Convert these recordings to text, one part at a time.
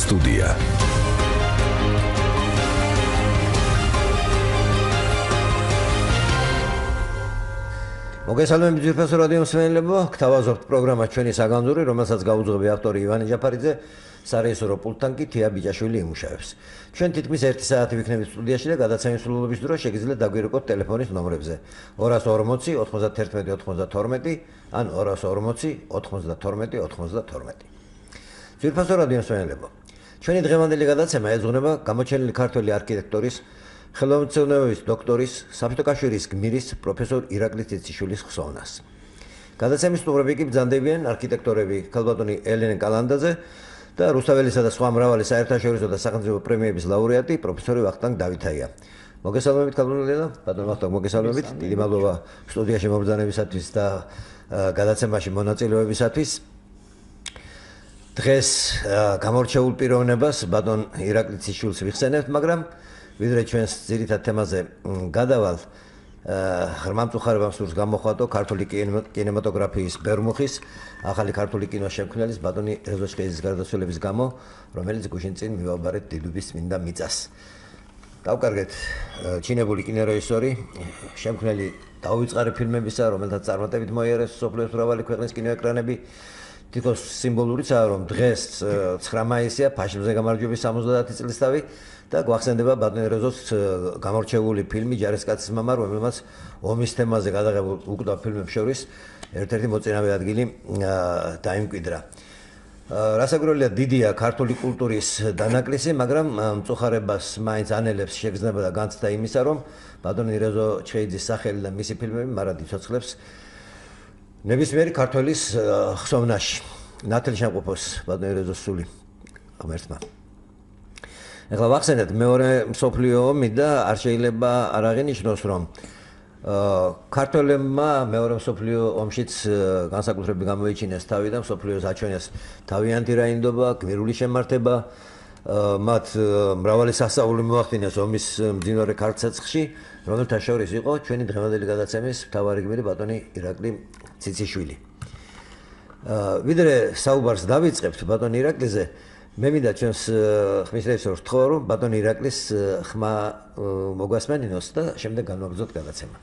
სტუდია. მოგესალმებით ძვირფასო რადიო მსმენელებო, გთავაზობთ პროგრამა ჩვენი საგანძური, რომელსაც გაუძღვები ავტორი ივანე ჯაფარიძე, სარეჟისორო პულტთან კი თია ბიჭაშვილი იმუშავებს. ჩვენ თითქმის 1 საათი ვიქნებით სტუდიაში და გადაცემის სრულობის დროს შეგიძლიათ დაგვირეკოთ ტელეფონის ნომრებზე 240 91 92 ან 240 92 92. ძვირფასო რადიო მსმენელებო, ჩვენი დღევანდელი გადაცემა ეძღვნება გამოჩენილი ქართველი არქიტექტორის, ხელოვნებების დოქტორის, საფიტოკაშვილის გმირის პროფესორ ირაკლი ციციშვილის ხსოვნას. გადაცემის სტუმრები კი ბრძანდებიან არქიტექტორები ქალბატონი ელენე კალანდაძე და რუსთაველისა და სხვა მრავალი საერთაშორისო და სახელმწიფო პრემიების ლაურეატი პროფესორი ვახტანგ დავითაია. მოგესალმებით ქალბატონი ელენე, ბატონ ვახტანგ მოგესალმებით. დიდი მადლობა სტუდიაში მობრძანებისათვის და გადაცემაში მონაწილეობისათვის. დღეს გამორჩეულ პიროვნებას ბატონ ირაკლი ციციშვილს ვიხსენებთ, მაგრამ ვიდრე ჩვენს ძირითად თემაზე გადავალ, ღრმამწუხარებამ სურს გამოხატო ქართული კინემატოგრაფიის ბერმუხის, ახალი ქართული კინოს შემქმნელის ბატონი რეზო ჩხეიძის გარდაცვალების გამო, რომელიც გუშინ წინ მივაბარეთ დიდუბის წმინდა მიწას. დავკარგეთ ჩინებული კინორეჟისორი, შემქმნელი დაუვიწყარი ფილმებისა, რომელთაც წარმატებით მოიარეს მსოფლიოს მრავალი ქვეყნის კინოეკრანები. თითქოს სიმბოლურიცაა, რომ დღეს 9 მაისია, ფაშიზმზე გამარჯვების 70 წლისთავი და გვახსენდება ბატონ რეზოს გამორჩეული ფილმი ჯარისკაცის მამა, რომელმაც ომის თემაზე გადაღებულ უკვდავ ფილმებს შორის ერთ-ერთი მოწინავე ადგილი დაიმკვიდრა. რასაკვირველია, დიდია ქართული კულტურის დანაკლისი, მაგრამ მწუხარებას მაინც ანელებს შეგრძნება და განცდა იმისა, რომ ბატონი რეზო ჩხეიძის სახელი და მისი ფილმები მარად იცოცხლებს ნებისმიერი ქართველის ხსოვნაში. ნათელი შემყოფოს ბატონი რეზოს სული ღმერთმა. ეხლა ვახსენეთ მეორე მსოფლიო ომი და არ შეიძლება არ აღინიშნოს, რომ ქართველებმა მეორე მსოფლიო ომშიც განსაკუთრებით გამოიჩინეს თავი და მსოფლიოს აჩვენეს თავიანთი რაინდობა, გმირული შემართება, მათ მრავალი სასწაული მოახდინეს ომის მძინვარე ქართლ-ცეცხლში, რომელთა შორის იყო ჩვენი დღევანდელი გადაცემის მთავარი გმირი ბატონი ირაკლი ციციშვილი. ვიდრე საუბარს დავიწყებთ ბატონ ირაკლიზე, მე მინდა ჩვენს ხმის რეჟისორს ვთხოვა, რომ ბატონ ირაკლის ხმა მოგვასმენინოს და შემდეგ განვაგრძოთ გადაცემა.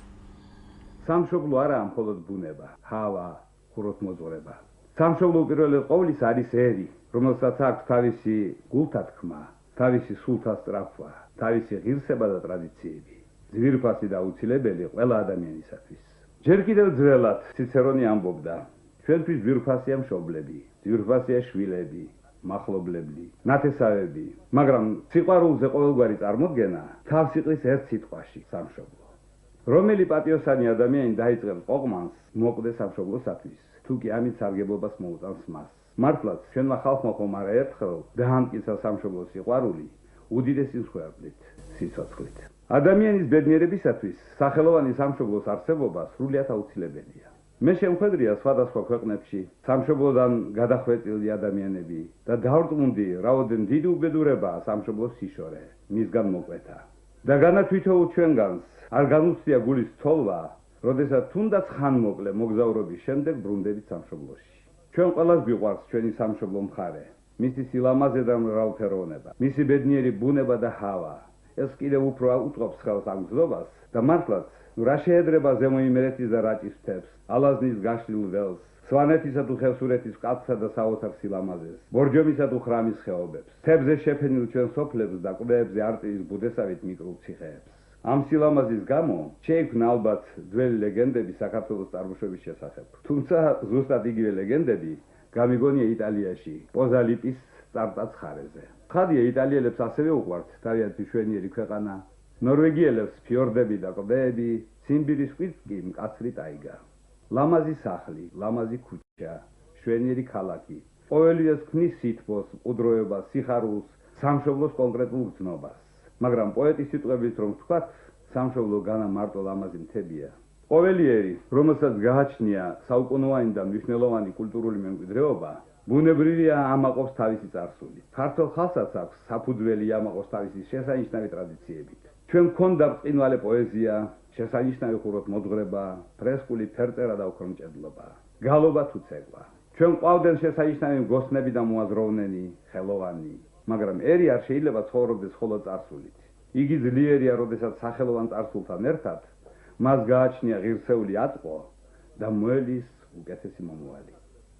სამშობლო არაა მხოლოდ ბუნება, ჰავა, ხუროთმოძღვრება. სამშობლო პირველი ყოვლისა არის ერი, რომელსაც აქვს თავისი გულთათქმა, თავისი სულთა სწრაფვა, თავისი ღირსება და ტრადიციები. ძვირფასი და აუცილებელი ყველა ადამიანისათვის. ჯერ კიდევ ძველად ციცერონი ამბობდა, ჩვენთვის ძვირფასია მშობლები, ძვირფასია შვილები, მახლობლები, ნათესავები, მაგრამ სიყვარულზე ყოველგვარი წარმოდგენა თავს იყრის ერთ სიტყვაში, სამშობლო. რომელი პატიოსანი ადამიანი დაიწყებს ყოყმანს, მოკვდეს სამშობლოსათვის, თუ კი ამით სარგებლობას მოუწევს მას. მართლაც, ჩვენმა ხალხმა ხომ არა ერთხელ დაამტკიცა სამშობლოს სიყვარული უდიდესი მსხვერპლით, სიცოცხლით. ადამიანის ბედნიერებისათვის სახელოვანი სამშობლოს არსებობა სრულიად აუცილებელია. მე შემხედრია სხვადასხვა ქვეყნებში სამშობლოდან გადახვეწილი ადამიანები და დავრწმუნდი, რაოდენ დიდი უბედურებაა სამშობლოს სიშორე, მისგან მოკვეთა. და განათვითოულ ჩვენგანს არ განუცდია გულის თოლვა, როდესაც თუნდაც ხანმოკლე მოგზაურობის შემდეგ ბრუნდებით სამშობლოში. ჩვენ ყველას გვიყვარს ჩვენი სამშობლო მხარე, მისი სილამაზე და მრავალფეროვნება, მისი ბედნიერი ბუნება და ჰავა. ეს კიდევ უფრო უწყობს ხელს ამ გზნობას და მართლაც რა შეედრება ზემო იმერეთის და რაჭის მთებს, ალაზნის გაშლილ ველს, სვანეთისა თუ ხევსურეთის კაცსა და საოცარ სილამაზეს, ბორჯომისა თუ ხრამის ხეობებს, მთებზე შეფენილ ჩვენ სოფლებს და კლდეებზე არტიის ბუდესავით მიკრულ ციხეებს. ამ სილამაზის გამო შეიქმნა ალბათ ძველი ლეგენდები საქართველოს წარმოშობის შესახებ. თუმცა ზუსტად იგივე ლეგენდები გამიგონია იტალიაში, პოზალიპის წარწაც ხარეზე. ხადია იტალიელებს ასევე უყვართ თავიანთი მშვენიერი ქვეყანა, ნორვეგიელებს ფიორდები და კლდეები, ციმბირის კვირს კი მკაცრი ტაიგა. ლამაზი სახლი, ლამაზი ქუჩა, მშვენიერი ქალაქი. ყოველი ეს ქმნის სითბოს, მყუდროებას, სიხარულს, სამშობლოს კონკრეტულ გრძნობას. მაგრამ პოეტის სიტყვებით რომ ვთქვათ, სამშობლო განა მარტო ლამაზი მთებია. ყოველი ერი, რომელსაც გააჩნია საუკუნოვანი და მნიშვნელოვანი კულტურული მემკვიდრეობა, ბუნებრივია ამაყობს თავისი წარსული. ქართულ ხალხსაც აქვს საფუძველი ამაყობს თავისი შესანიშნავი ტრადიციებით. ჩვენ გვქონდა ბრწყინვალე პოეზია, შესანიშნავი ხუროთმოძღვრება, ფრესკული ფერწერა და უქრომჭედლობა, გალობა თუ ცეკვა. ჩვენ ყავდნენ შესანიშნავი მგოსნები და მოაზროვნენი, ხელოვანი, მაგრამ ერი არ შეიძლება ცხოვრობდეს მხოლოდ წარსულით. იგი ძლიერია, როდესაც სახელოვან წარსულთან ერთად მას გააჩნია ღირსეული აწყვო და მოელის უკეთესი მომავალი.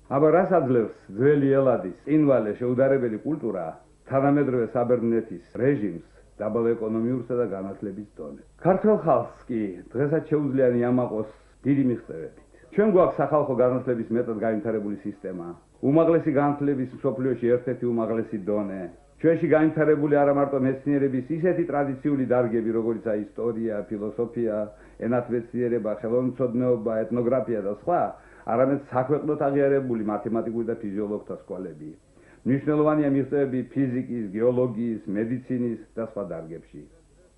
აბა რას აძლევს ძველი ელადის წინვალე შეუდარებელი კულტურა თანამედროვე საბერძნეთის რეჟიმს დაბალ ეკონომიურსა და განათლების დონეზე. ქართველ ხალხს კი დღესაც შეუძლია იამაყოს დიდი მიღწევებით. ჩვენ გვაქვს სახალხო განათლების მეტად განვითარებული სისტემა, უმაღლესი განათლების მსოფლიოში ერთ-ერთი უმაღლესი დონე. ჩვენში განვითარებული არა მარტო მეცნიერების ისეთი ტრადიციული დარგები, როგორიცაა ისტორია, ფილოსოფია, ენათმეცნიერება, ხელოვნებაცოდნეობა, ეთნოგრაფია და სხვა, არამედ საქვეყნოდ აღიარებული მათემატიკური და ფიზიოლოგთა სკოლები. მნიშვნელოვანია მიღწევები ფიზიკის, გეოლოგიის, მედიცინის და სხვა დარგებში.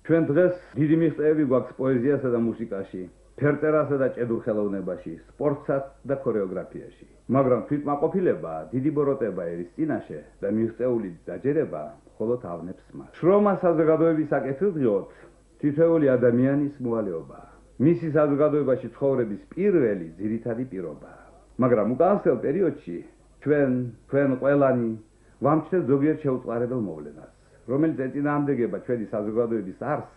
ჩვენ დღეს დიდი მიღწევები გვაქვს პოეზიასა და მუსიკაში, ფერწერასა და ჭედურ ხელოვნებაში, სპორტსა და ქორეოგრაფიაში. მაგრამ თვითმაყოფილება, დიდი ბოროტება ერის წინაშე და მიღწეული დაჯერება მხოლოდ ავნებს მას. შრომა საზოგადოების საკეთილდღეოდ თითოეული ადამიანის მოვალეობაა. მისი საზოგადოებაში ცხოვრების პირველი ძირითადი პირობა. მაგრამ უკანასკნელ პერიოდში ჩვენ ყველანი ვამჩნევთ ზოგიერთ შეუწყარებელ მოვლენას, რომელიც ეწინააღმდეგება ჩვენი საზოგადოების არსს,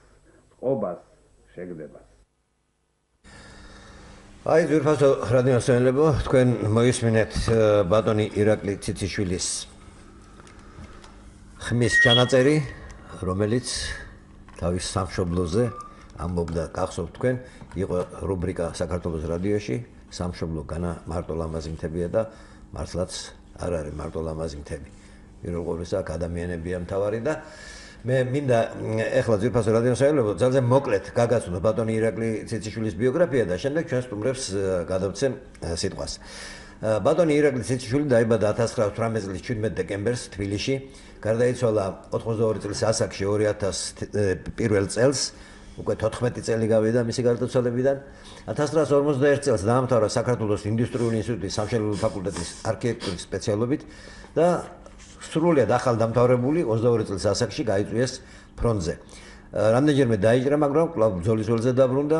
წყობას, შეგდებას. აი, ძვირფასო რადიო მსმენელებო, თქვენ მოისმინეთ ბატონი ირაკლი ციციშვილის ხმის ჩანაწერი, რომელიც თავის სამშობლოზე ამბობდა, გახსოვთ თქვენ, იყო რუბრიკა საქართველოს რადიოში, სამშობლო განა მარტო ლამაზი მთებია და მართლაც არ არის მარტო ლამაზი მთები. პირველ ყოვლისა აქ ადამიანებია მთავარი და მე მინდა ეხლა ძვირფასო რადიო მსმენელებო, ძალზე მოკლედ გაგაცნო ბატონი ირაკლი ციციშვილის ბიოგრაფია და შემდეგ ჩვენ სტუმრებს გადავცემ სიტყვას. ბატონი ირაკლი ციციშვილი დაიბადა 1918 წლის 17 დეკემბერს თბილისში, გარდაიცვალა 82 წლის ასაკში 2001 წელს, უკვე 14 წელი გავიდა მისი გარდაცვალებიდან. 1951 წელს დაამთავრა საქართველოს ინდუსტრიული ინსტიტუტის სამშენებლო ფაკულტეტის არქიტექტურის სპეციალობით და სრულიად ახალ დამთავრებული 22 წლის ასაკში გაიწვიეს ფრონტზე. რამდენჯერმე დაიჭრა, მაგრამ კვლავ ბრძოლის ველზე დაბრუნდა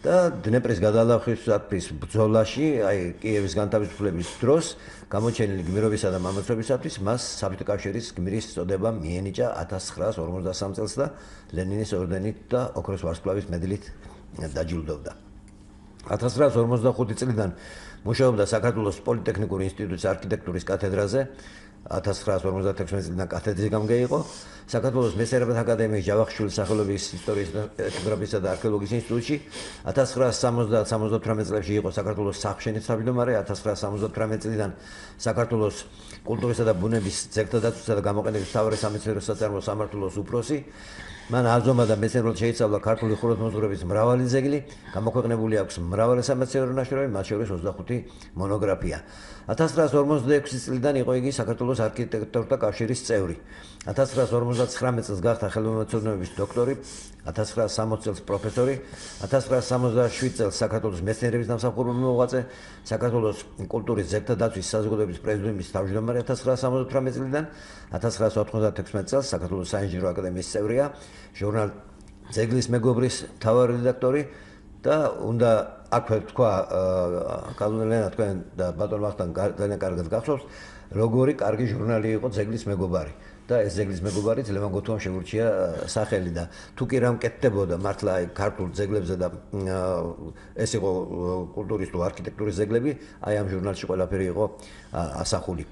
და დნეპრის გადალახვისათვის ბრძოლაში, აი კიევის განთავისუფლების დროს გამოჩენილი გმირობისა და მამაცობისათვის მას საბჭოთა კავშირის გმირის წოდება მიენიჭა 1953 წელს და ლენინის ორდენით და ოქროს ვარსკვლავის მედლით დაჯილდოვდა. 1955 წლიდან მუშაობდა საქართველოს პოლიტექნიკური ინსტიტუტის არქიტექტურის კათედრაზე, 1956 წლიდან კათედრის გამგეიყო, საქართველოს მეცნიერებათა აკადემიის ჯავახიშვილის სახელობის ისტორიის, ეთნოგრაფიისა და არქეოლოგიის ინსტიტუტში, 1970-78 წლებში იყო საქართველოს სახლშენის თავმჯდომარე, 1978 წლიდან საქართველოს კულტურისა და ბუნების ძეგლთა დაცვისა და გამოყენების მთავარი სამეცნიერო საწარმოო სამმართველოს უფროსი. მან აზომა და მეცნიერულად შეიცავლა ქართული ხუროთმოძღვრების მრავალი ძეგლი, გამოქვეყნებული აქვს მრავალი სამეცნიერო ნაშრომი, მათ შორის 25 მონოგრაფია. 1956 წლიდან იყო იგი საქართველოს არქიტექტორთა კავშირის წევრი. 1959 წელს გახდა ხელოვნებაცოდნეობის დოქტორი, 1960 წელს პროფესორი, 1967 წელს საქართველოს მეცნიერების დამსახურებული მოღვაწე, საქართველოს კულტურის ძეგლთა დაცვის საზოგადოების პრეზიდიუმის თავმჯდომარე 1978 წლიდან, 1996 წელს საქართველოს საინჟინრო აკადემიის წევრია, ჟურნალ ძეგლის მეგობრის მთავარი რედაქტორი და უნდა აქვე თქვა კალუნელენა თქვენ და ბატონ ვახტანგ ძალიან კარგად გახსოვს, როგორი კარგი ჟურნალი იყო ძეგლის მეგობარი. და ეს ძეგლის მეგობარი ლევან გოთუამ შეურჩია სახელი და თუ კი რა მკეთდებოდა მართლა აი ქართულ ძეგლებზე და ეს იყო კულტურის თუ არქიტექტურის ძეგლები, აი ამ ჟურნალში ყველაფერი იყო ასახული.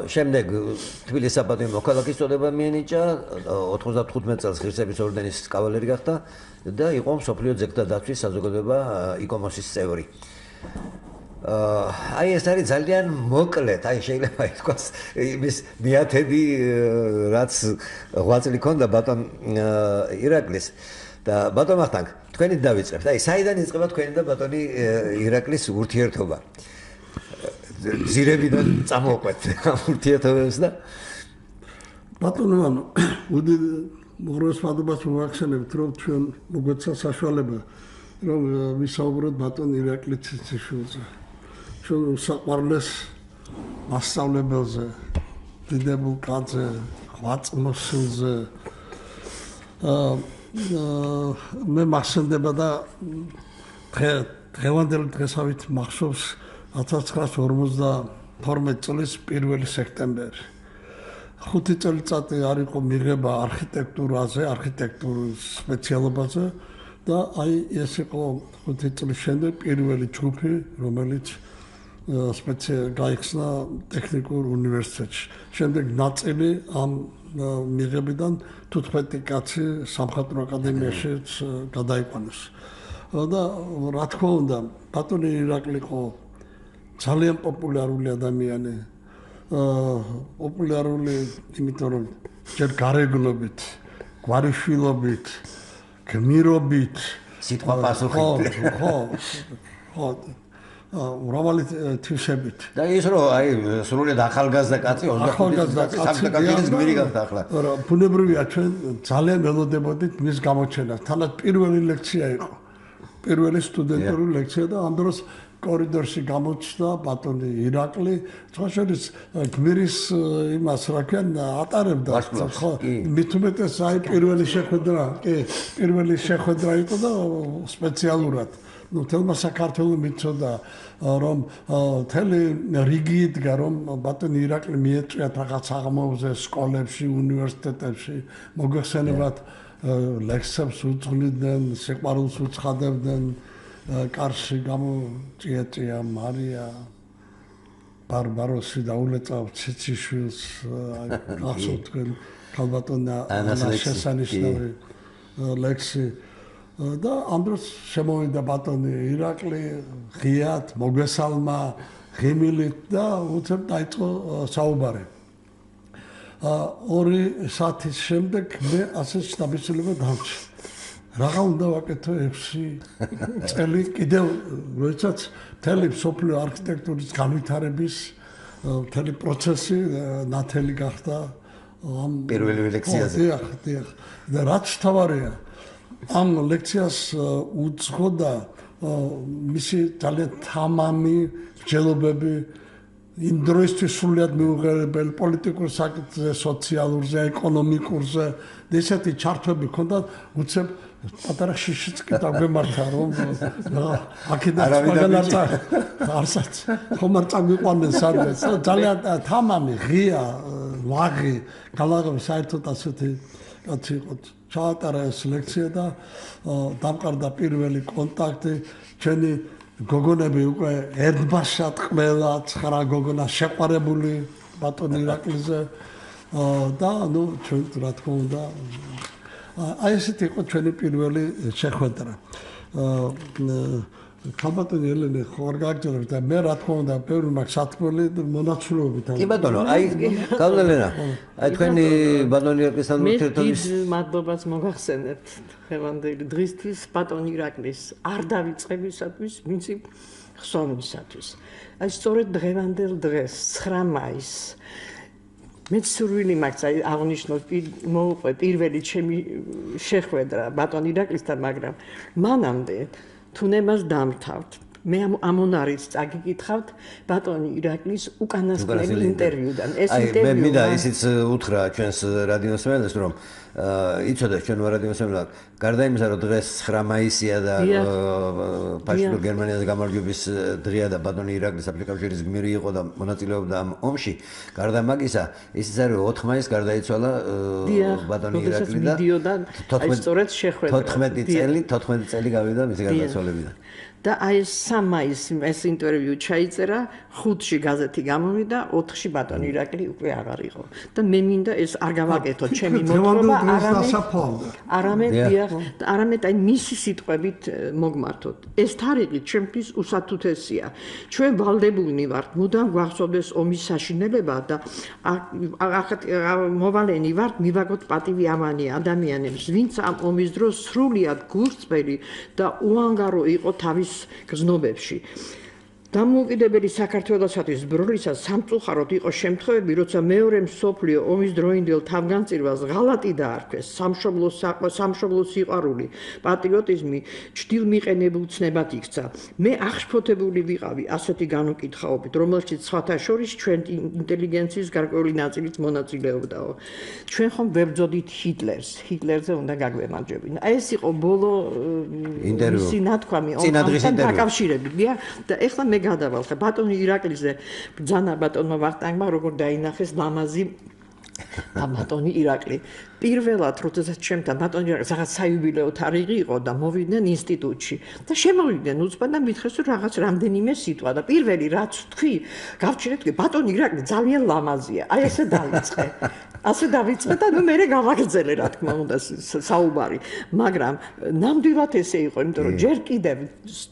შემდეგ თბილისის საპატიო მოქალაქის წოდება მიენიჭა, 95 წელს ღირსების ორდენის კავალერი გახდა და იყო მსოფლიო ძეგლთა დაცვის საზოგადოება იკომოსის წევრი. აი ეს არის ძალიან მოკლედ, აი შეიძლება ითქვას იმის მიათედი რაც ღვაწლი ქონდა ბატონ ირაკლის და ბატონ ვახტანგ, თქვენით დავიწყებთ. აი საიდან იწყება თქვენი და ბატონი ირაკლის ურთიერთობა? ძირებიდან წამოვყვეთ ამ ურთიერთობებს და ბატონო მანო, უდიდ მოგროსმადობას მოგახსენებთ, რომ ჩვენ მოგვეცა საშუალება რომ ვისაუბროთ ბატონ ირაკლი ციციშვილზე. ჩვენ საყვარლეს მასწავლებელზე, დიდებულ კაცზე, ღვაწლმოსილზე მე მახსენდება და დღევანდელი დღესავით მახსოვს 1952 წლის 1 სექტემბერი. 5 წელიწადი არ იყო მიღება არქიტექტურაზე, არქიტექტურის სპეციალობაზე და აი ეს იყო 5 წლის შემდეგ პირველი ჯგუფი, რომელიც გაიხსნა ტექნიკურ უნივერსიტეტში. შემდეგ ნაწილი ამ მიღებიდან 15 კაცი სამხატვრო აკადემიაშიც გადაიყვანეს. და რა თქმა უნდა, ბატონი ირაკლი იყო ძალიან პოპულარული ადამიანი. პოპულარული, იმიტომ რომ ჯერ გარეგნობით, გვარიშვილობით, გმირობით, სიტყვა პასუხით. ხო. მრავალი თვისებით. და ის რომ აი სრულიად ახალგაზრდა კაცი 25 წლის საკუთარ გმირი გახდა ახლა. ბუნებრივია ჩვენ ძალიან ველოდებოდით მის გამოჩენას. თანაც პირველი ლექცია იყო. პირველი სტუდენტური ლექცია და ამ დროს კორიდორში გამოჩნდა ბატონი ირაკლი, თქოს გმირის იმას რა ქვია ატარებდა. ხო, მით უმეტეს აი პირველი შეხვედრა იყო და სპეციალურად. თელმა საქართველოს მიცოდა რომ თელი რიგი იდგა რომ ბატონი ირაკლი მიეწვიათ რაღაც აღმოჩენებს სკოლებში, უნივერსიტეტებში, მოგეხსენებათ ლექსებს უძღვლიდნენ, სიყვარულს უცხადებდნენ, კარში გამოწიეწია მარია ბარბაროსი და ულეწავ ციციშვილს ახსოვთ თქვენ ქალბატონი შესანიშნავი ლექსი და ამ დროს შემოვიდა ბატონი ირაკლი ღიად მოგესალმა ღიმილით და უცებ დაიწყო საუბარი. 2 საათის შემდეგ მე ასე შთაბეჭდილება დამჭი. რაღა უნდა ვაკეთო 6 წელი კიდევ როდესაც მთელი მსოფლიო არქიტექტურის განვითარების მთელი პროცესი ნათელი გახდა ამ პირველი ლექციაზე. დიახ. და რაც თავარია ამ ლექციას უძღოდა მისი ძალიან თამამი მსჯელობები იმ დროისთვის სრულიად მიუღებელ პოლიტიკურ საკითხზე, სოციალურზე, ეკონომიკურზე და ესეთი ჩართვები ჰქონდა უცებ პატარა შიშიც კი დაგვემართა რომ აქედან მაგალათა არსაც ხომ არ წაგვიყვანენ სადღაც ძალიან თამამი ღია ლაღი გალაღები საერთოდ ასეთი კაცი იყო ჩაატარა ეს ლექცია და დამყარდა პირველი კონტაქტი ჩვენი გოგონები უკვე ერთბაშად ყველა 9 გოგონა შეყვარებული ბატონი ირაკლიზე და ნუ ჩვენ რა თქმა უნდა აი ესეთი იყო ჩვენი პირველი შეხვედრა. ქალბატონი ელენე ხო არ გააგრძელებთ და მე რა თქმა უნდა ბევრი მაქვს სათქმელი მონაცვლეობით. კი ბატონო, აი გავლენა. აი თქვენი ბატონი ირაკლისთან ურთიერთობის დიდ მადლობას მოგახსენებთ ხევანდელი დღისთვის ბატონი ირაკლის არ დავიწყებისათვის, ვინცი ხსოვნისათვის. აი სწორედ დღევანდელ დღეს 9 მაისს მეც სურვილი მაქვს აი აღნიშნოთ მოუყვე პირველი ჩემი შეხვედრა ბატონ ირაკლისთან, მაგრამ მანამდე თუნებას დამთავრდ. მე ამონარიც წაგიკითხავთ ბატონი ირაკლის უკანასკნელი ინტერვიუდან. ეს ინტერვიუ მე მინდა ისიც უთხრა ჩვენს რადიოსმენელს რომ იცოდა ჩვენ რადიოსმენელს გარდა იმისა რომ დღეს 9 მაისია და ფაშისტურ გერმანიაზე გამარჯვების დღეა და ბატონი ირაკლის აპლიკაციის გმირი იყო და მონაწილეობდა ამ ომში, გარდა მაგისა ისიც არის 4 მაისს გარდაიცვალა ბატონი ირაკლი და 14 წელი გავიდა მისი გარდაცვალებიდან. და აი 3 მაისს ეს ინტერვიუ ჩაიწერა, 5-ში გაზეთი გამოვიდა, 4-ში ბატონი ირაკლი უკვე აღარ იყო. და მე მინდა ეს არ გავაკეთო ჩემი მოთხრობა, არამედ აი მისი სიტყვებით მოგმართოთ. ეს თარიღი ჩემთვის უსათუთესია. ჩვენ ვალდებულნი ვართ მუდამ გვახსოვდეს ომის საშინელება და მოვალენი ვართ მივაგოთ პატივი ამანი ადამიანებს, ვინც ამ ომის დროს სრულიად გულწრფელი და უანგარო იყო თავის გზნობებში. დამოუკიდებელი საქართველოსათვის ბროლისას სამწუხაროდ იყო შემთხვევები, როცა მეორე მსოფლიო ომის დროინდელ თავგანწირვას ღალატი დაარქვეს, სამშობლოს სიყვარული, პატრიოტიზმი ჯდილმიყენებულ ცნებად იქცა. მე აღშფოთებული ვიყავი ასეთი განუკითხაობით, რომელშიც სხვათა შორის ჩვენ ინტელიგენციის გარკვეული ნაწილიც მონაწილეობდაო. ჩვენ ხომ ვებრძოდით ჰიტლერზე უნდა გაგვემარჯვებინა. აი ეს იყო ბოლო მისი ნათქვამი ომთან დაკავშირებით. და ეხლა მე გადავალ ხა ბატონი ირაკლიზე ბრძანა ბატონმა ვახტანგმა როგორ დაინახეს ლამაზი და ბატონი ირაკლი პირველად როდესაც ჩემთან ბატონი ირაკლი რაღაც საიუბილეო თარიღი იყო და მოვიდნენ ინსტიტუტში და შემოვიდნენ უცბად და მითხეს რომ რაღაც რამდენიმე სიტყვა და პირველი რაც თქვი გავჩინეთ თქვი ბატონი ირაკლი ძალიან ლამაზია აი ესე დავიწყე ასე დავიწყე და ნუ მე გავაგრძელე რა თქმა უნდა საუბარი მაგრამ ნამდვილად ესე იყო იმიტომ რომ ჯერ კიდევ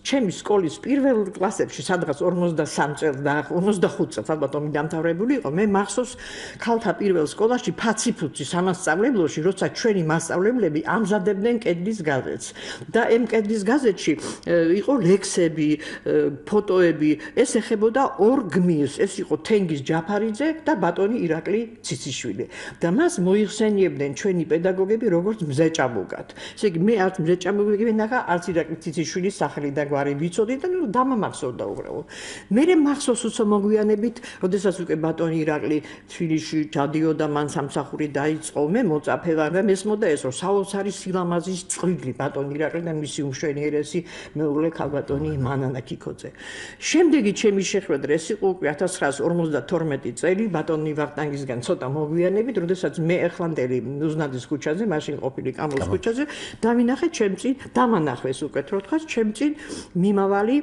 ჩემი სკოლის პირველ კლასებში სადღაც 43 წელს და 55 წელს ალბათ ომი დამთავრებული იყო მე მახსოვს ქალთა პირველ სკოლაში ფაციფუცი სამასწავლებლოში როცა ჩვენი მასწავლებლები ამზადებდნენ კედლის გაზეთს და ამ კედლის გაზეთში იყო ლექსები ფოტოები ეს ეხებოდა ორ გმირს ეს იყო თენგიზ ჯაფარიძე და ბატონი ირაკლი ციციშვილი და მას მოიხსენიებდნენ ჩვენი პედაგოგები როგორც მზეჭაბუგად ესე იგი მე არც მზეჭაბუგი ვინახა არც ირაკლი ციციშვილის სახელი და გვარი ვიცოდი და ნუ დამამახსოვდა უბრალოდ მე მახსოვს უცო მოგვიანებით როდესაც უკვე ბატონი ირაკლი თბილისში ჩადიოდა მან სამსახური დაიწყო მე მოწაფელა და მესმოდა ეს რომ საოცარი სილამაზის წვრილი ბატონი ირაკლი და მისი უმშვენიერესი მეუღლე ქალბატონი მანანა კიკოძე შემდეგი ჩემი შეხვედრა ეს იყო უკვე 1952 წელი ბატონი ვახტანგისგან ცოტა მოგვიანებით როდესაც მე ეხლანდელი უზნაძის ქუჩაზე მაშინ ყოფილი კამოლის ქუჩაზე დავინახე ჩემწინ დამანახვეს უკეთ რო თქვა ჩემწინ მიმავალი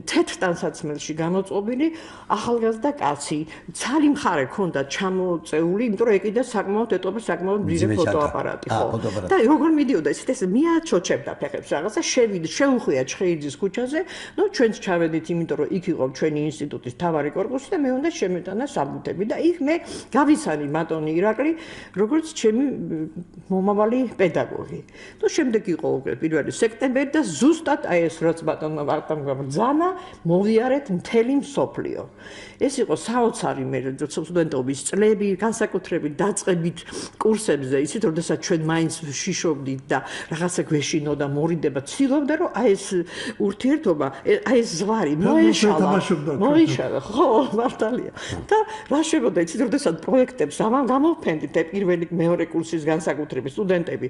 თეთრ ტანსაცმელში გამოწყობილი ახალგაზრდა კაცი ცალი მხარე ქონდა ჩამოწეული იმიტომ რომ ეკიდა საკმაოდ ეტყობა საკმაოდ ძლიერი ფოტოაპარატი ხო და როგორ მიდიოდა ეს მიაჩოჩებდა ფეხებს რაღაცა შეუხვია ჩხეიძის ქუჩაზე ნუ ჩვენც ჩავედით იმიტომ რომ იქ იყო ჩვენი ინსტიტუტის მთავარი კორპუსი და მე უნდა შემეტანა საბუთები და იქ მე გავიცანი ბატონი ირაკლი როგორც ჩემი მომავალი პედაგოგი ნუ შემდეგ იყო უკვე 1 სექტემბერი და ზუსტად აი ეს რაც ბატონმა ვახტანგმა ბრძანა მოვიარეთ მთელი მსოფლიო ეს იყო საოცარი მე სტუდენტობის წლები განსაკუთრებით დაწყებით კურსებზე ისიც როდესაც ჩვენ მაინც შიშობდით და რაღაცა გვეშინო და მორიდება ცდილობდა რომ აი ეს ურთიერთობა აი ეს ზვარი მოიშალა ხო მართალია და რა შეგოდა ისიც როდესაც პროექტებს გამოვფენდით პირველი მეორე კურსის განსაკუთრებით სტუდენტები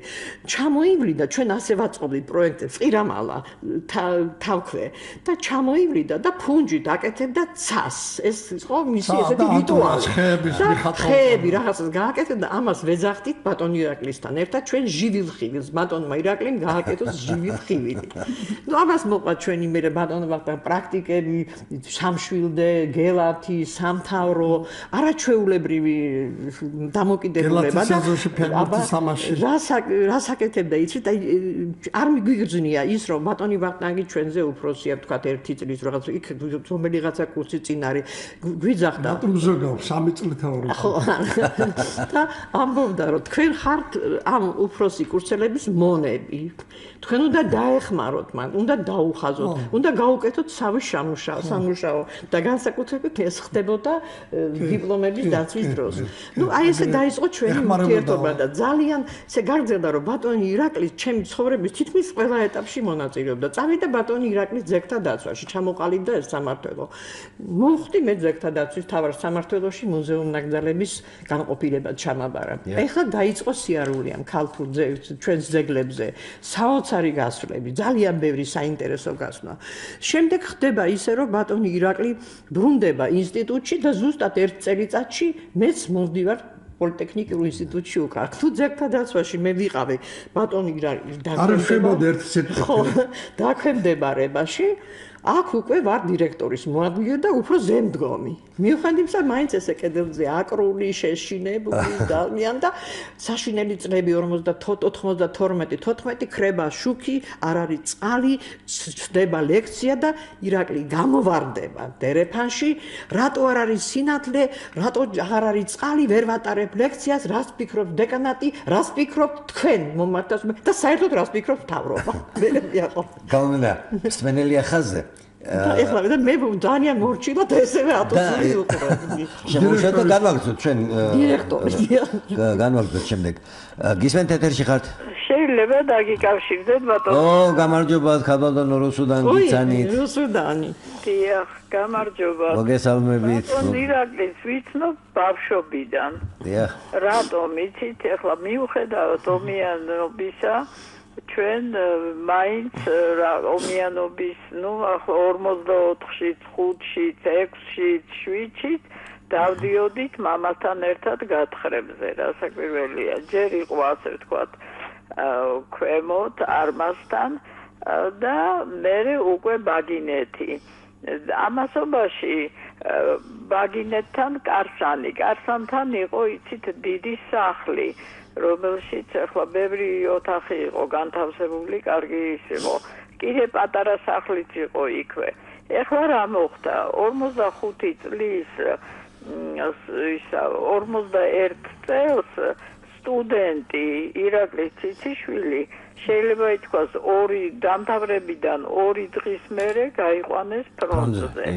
ჩამოივლიდა ჩვენ ასე ვაწყობდით პროექტებს ყირამალა თავქვე და ჩამოივლიდა და ფუნჯით აკეთებდა ცას ეს იყო მისი ესეთი რიტუალი ხეები რაღაცას გააკეთეთ და ამას ვეძახდით ბატონი ირაკლისთან ერთად ჩვენ ჟივილ ხივილს ბატონმა ირაკლიმ გააკეთოს ჟივილ ხივილი ნუ ამას მოყვა ჩვენი მე ბატონმა პრაქტიკები სამშვილდე გელათი სამთავრო არაჩვეულებრივი დამოკიდებულება და რას აკეთებდა იცით აი არ მიგვიგრძნია ის რომ ბატონი ვახტანგი ჩვენზე უფროსია ვთქვათ 1 წლის რაღაც იქ რომელიღაცა კურსი წინ არის გვიძახდა ზოგავ 3 წლითაური ხო და ამბობდა რომ თქვენ ხართ ამ უფროსი კურსელების მონები თქვენ უნდა დაეხმაროთ მან უნდა დაუხაზოთ უნდა გაუკეთოთ თავი სამუშაო და განსაკუთრებით ეს ხდებოდა დიპლომების დაცვის დროს ნუ აი ესე დაიწყო ჩვენი ურთიერთობა და ძალიან ესე გაგრძელდა რომ ბატონი ირაკლი ჩემი ცხოვრების თითქმის ყველა ეტაპში მონაწილეობდა წავიდა ბატონი ირაკლის ძეგლთა დაცვაში ჩამოყალიბდა ეს სამმართველო მოვხდი მე ძეგლთა დაცვის მთავარ სამმართველოში მუზეუმ ნაკრძალების განყოფილებად ჩამაბარა ეხლა დაიწყო სიარული ამ ქალთულ ჩვენს ძეგლებზე საოცარი გასვლები ძალიან ბევრი საინტერესო გასვლა შემდეგ ხდება ისე რომ ბატონი ირაკლი ბრუნდება ინსტიტუტში და ზუსტად 1 წელიწადში მეც მოვდივარ პოლიტექნიკურ ინსტიტუტში უკან თუ ძეგლთა დაცვაში მე ვიყავი ბატონი ირაკლის დაქვემდებარებაში აქ უკვე ვარ დირექტორის მოადგილე და უფრო ზემდგომი. მივხვდი რომ მაინც ესე კედელზე აკრული, შეშინებული ძალიან და საშინელი წლები 92-14 ქრება შუქი, არ არის წყალი, ჩდება ლექცია და ირაკლი გამოვარდება დერეფანში, რატო არ არის სინათლე, რატო აღარ არის წყალი, ვერ ვატარებ ლექციას, რას ფიქრობ დეკანატი, რას ფიქრობ თქვენ მომართავს და საერთოდ რას ფიქრობ მთავრობა. მე მეყო. გაუნა, სვენელია ხაზე. ეხლა და მე ძალიან მორჩილა და ესევე ატოცი უყურებდი. შემოშედა განვაგრძოთ ჩვენ დირექტორი. განვაგრძოთ შემდეგ. გისმენთ ეთერში ხართ? შეიძლება დაგიკავშირდეთ ბატონო. გამარჯობა ქაბალდანო რუსუდან გიცანით. რუსუდანი. დიახ, გამარჯობა. მოგესალმებით. ირაკლის ვიცნობ ბავშვობიდან. დიახ. რატომ იცით ახლა მიუხედავად ომიანობისა ჩვენ მაინც ომიანობის 44-ში, 5-ში, 6-ში, 7-ში დავდიოდით მამასთან ერთად გათხრებზე, რასაკვირველია. ჯერ იყო ასე ვთქვათ, ქვემოთ არმასთან და მერე უკვე ბაგინეთი. ამასობაში ბაგინეთთან კარსანთან იყო იცით დიდი სახლი, რომელშიც ახლა ბევრი ოთახი იყო განთავსებული, კარგი ის იყო. კიდე პატარა სახლიც იყო იქვე. ეხლა რა მოხდა? 45 წლის 41 წელს სტუდენტი ირაკლი ციციშვილი შეიძლება ითქვას დამთავრებიდან 2 დღის მერე გაიყვანეს ფრონტზე.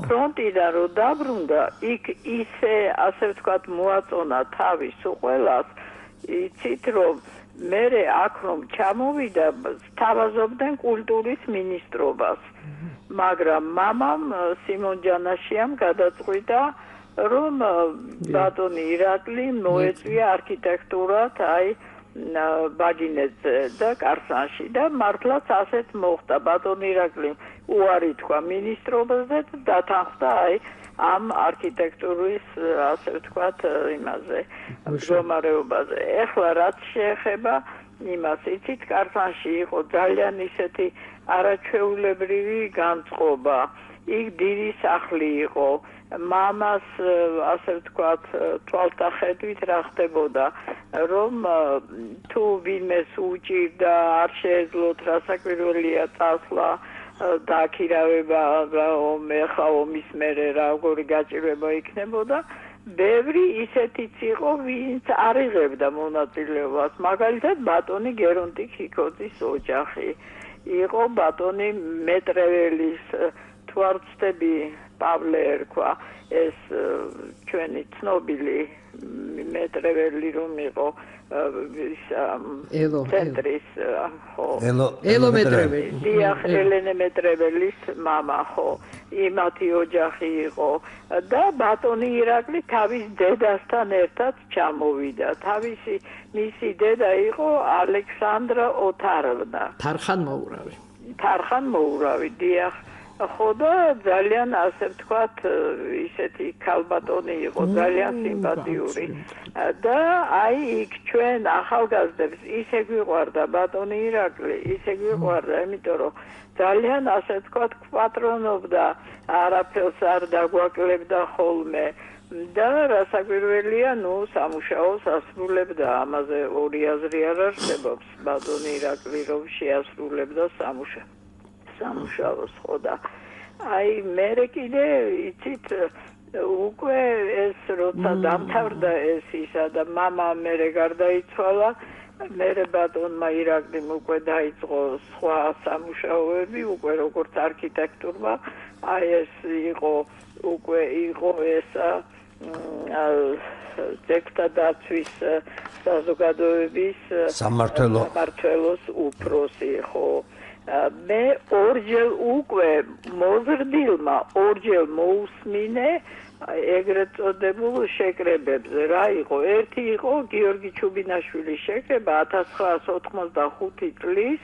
ფრონტიდან რო დაბრუნდა, იქ ისე ასე ვთქვათ მოაწონა თავის უყველას, იცით რომ მერე აქ რომ ჩამოვიდა, სთავაზობდნენ კულტურის მინისტრობას. მაგრამ მამამ სიმონ ჯანაშიამ გადაწყვიტა, რომ ბატონი ირაკლი მოეწვია არქიტექტურად ბაგინეთზე და კარსანში და მართლაც ასეთ მოხდა. ბატონი ირაკლი უარი თქვა მინისტრობაზე და დათანხმდა ამ არქიტექტურის ასე ვთქვათ იმაზე მდგომარეობაზე. ეხლა რაც შეეხება იმას, იცით, კარსანში იყო ძალიან ისეთი არაჩვეულებრივი განწყობა. იქ დიდი სახლი იყო. მამას ასე ვთქვათ თვალთახედვით რა ხდებოდა, რომ თუ ვინმეს უჭირდა, არ შეეძლოთ, რასაკვირველია წასვლა, დააქირავება ეხლა ომის მერე როგორი გაჭირვება იქნებოდა. ბევრი ისეთიც იყო, ვინც არ იღებდა მონაწილეობას. მაგალითად ბატონი გერონტი ქიქოძის ოჯახი იყო, ბატონი მეტრეველის თუ არ ვცდები პავლე ერქვა, ეს ჩვენი ცნობილი მეტრეველი რომ იყო ცენტრის ელო მეტრეველი. დიახ, ელენე მეტრეველის მამა ხო, იმათი ოჯახი იყო და ბატონი ირაკლი თავის დედასთან ერთად ჩამოვიდა. მისი დედა იყო ალექსანდრა ოთარავნა. თარხან მოურავი, დიახ. ხო და ძალიან ასე ვთქვათ ისეთი ქალბატონი იყო, ძალიან სიმპათიური და იქ ჩვენ ახალგაზრდებს ისე გვიყვარდა ბატონი ირაკლი, ისე გვიყვარდა, იმიტომ რომ ძალიან ასე ვთქვათ გვპატრონობდა, არაფერს არ დაგვაკლებდა ხოლმე და რასაკვირველია, სამუშაოს ასრულებდა, ამაზე ორი აზრი არ არსებობს. ბატონი ირაკლი რომ შეასრულებდა სამუშაოს ხო და მერე კიდე იცით უკვე ეს როცა დამთავრდა ეს ისა და მამა მერე გარდაიცვალა, მერე ბატონმა ირაკლიმ უკვე დაიწყო სხვა სამუშაოები, უკვე როგორც არქიტექტურმა, ეს იყო ეს ძეგლთა დაცვის საზოგადოების სამმართველოს უფროსი ხო. მე ორჯერ უკვე მოზრდილმა ორჯერ მოусმინე ეგრეთ წოდებულ შეკრებებზე. რა იყო? ერთი იყო გიორგი ჩუბინაშვილის შეკრება 1985 წლის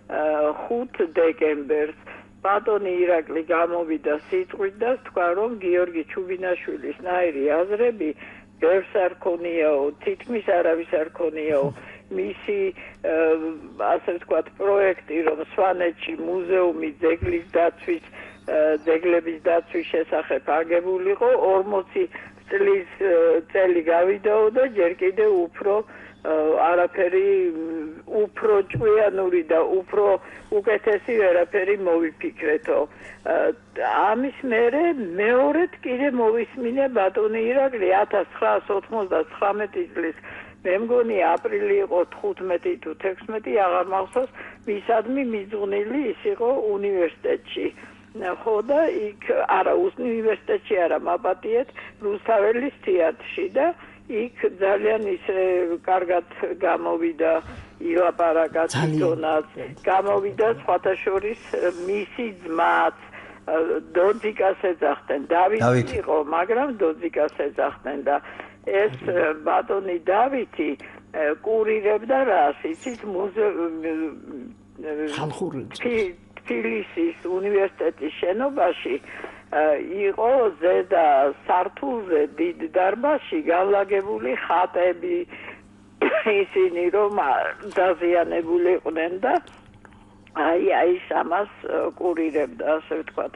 5 დეკემბერს. ბატონი ირაკლი გამოვიდა სიტყვით და თქვა, რომ გიორგი ჩუბინაშვილის ნაირი აზრები ბევრს არ ქონიაო, თითქმის არავის არ ქონიაო. მისი ასე ვთქვათ პროექტი, რომ სვანეთში მუზეუმი ძეგლების დაცვის შესახებ აგებულიყო, 40 წელი გავიდაო და ჯერ კიდევ უფრო არაფერი, უფრო ჭკვიანური და უფრო უკეთესი ვერაფერი მოვიფიქრეთო. ამის მერე მეორედ კიდე მოვისმინე ბატონი ირაკლი 1999 წლის მე მგონი აპრილი იყო 15 თუ 16, აღარ მახსოვს, მისადმი მიძღვნილი ის იყო უნივერსიტეტში. ხო და იქ არა უნივერსიტეტში არა, მაპატიეთ რუსთაველის თეატრში და იქ ძალიან ისე კარგად გამოვიდა ილაპარაკა თვითონაც, გამოვიდა სხვათა შორის მისი ძმაც დოძიკას ეძახდნენ, დავითი იყო, მაგრამ დოძიკას ეძახდნენ და ეს ბატონი დავითი კურირებდა რას, იცით, თბილისის უნივერსიტეტის შენობაში იყო ზედა სართულზე დიდ დარბაზში განლაგებული ხატები ისინი რომ დაზიანებულიყვნენ და აი ამას კურირებდა ასე ვთქვათ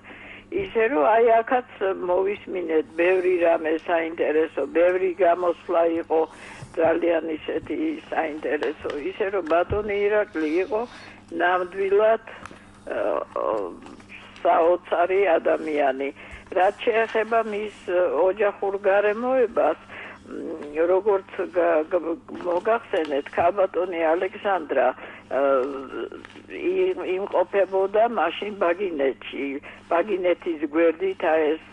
ისე რომ აი აქაც მოვისმინეთ ბევრი რამე საინტერესო ბევრი გამოსვლა იყო ძალიან ისეთი საინტერესო ისე რომ ბატონი ირაკლი იყო ნამდვილად საოცარი ადამიანი რაც შეეხება მის ოჯახურ გარემოებას როგორც მოგახსენეთ ქალბატონი ალექსანდრა იმყოფებოდა მაშინ ბაგინეთში ბაგინეთის გვერდით ეს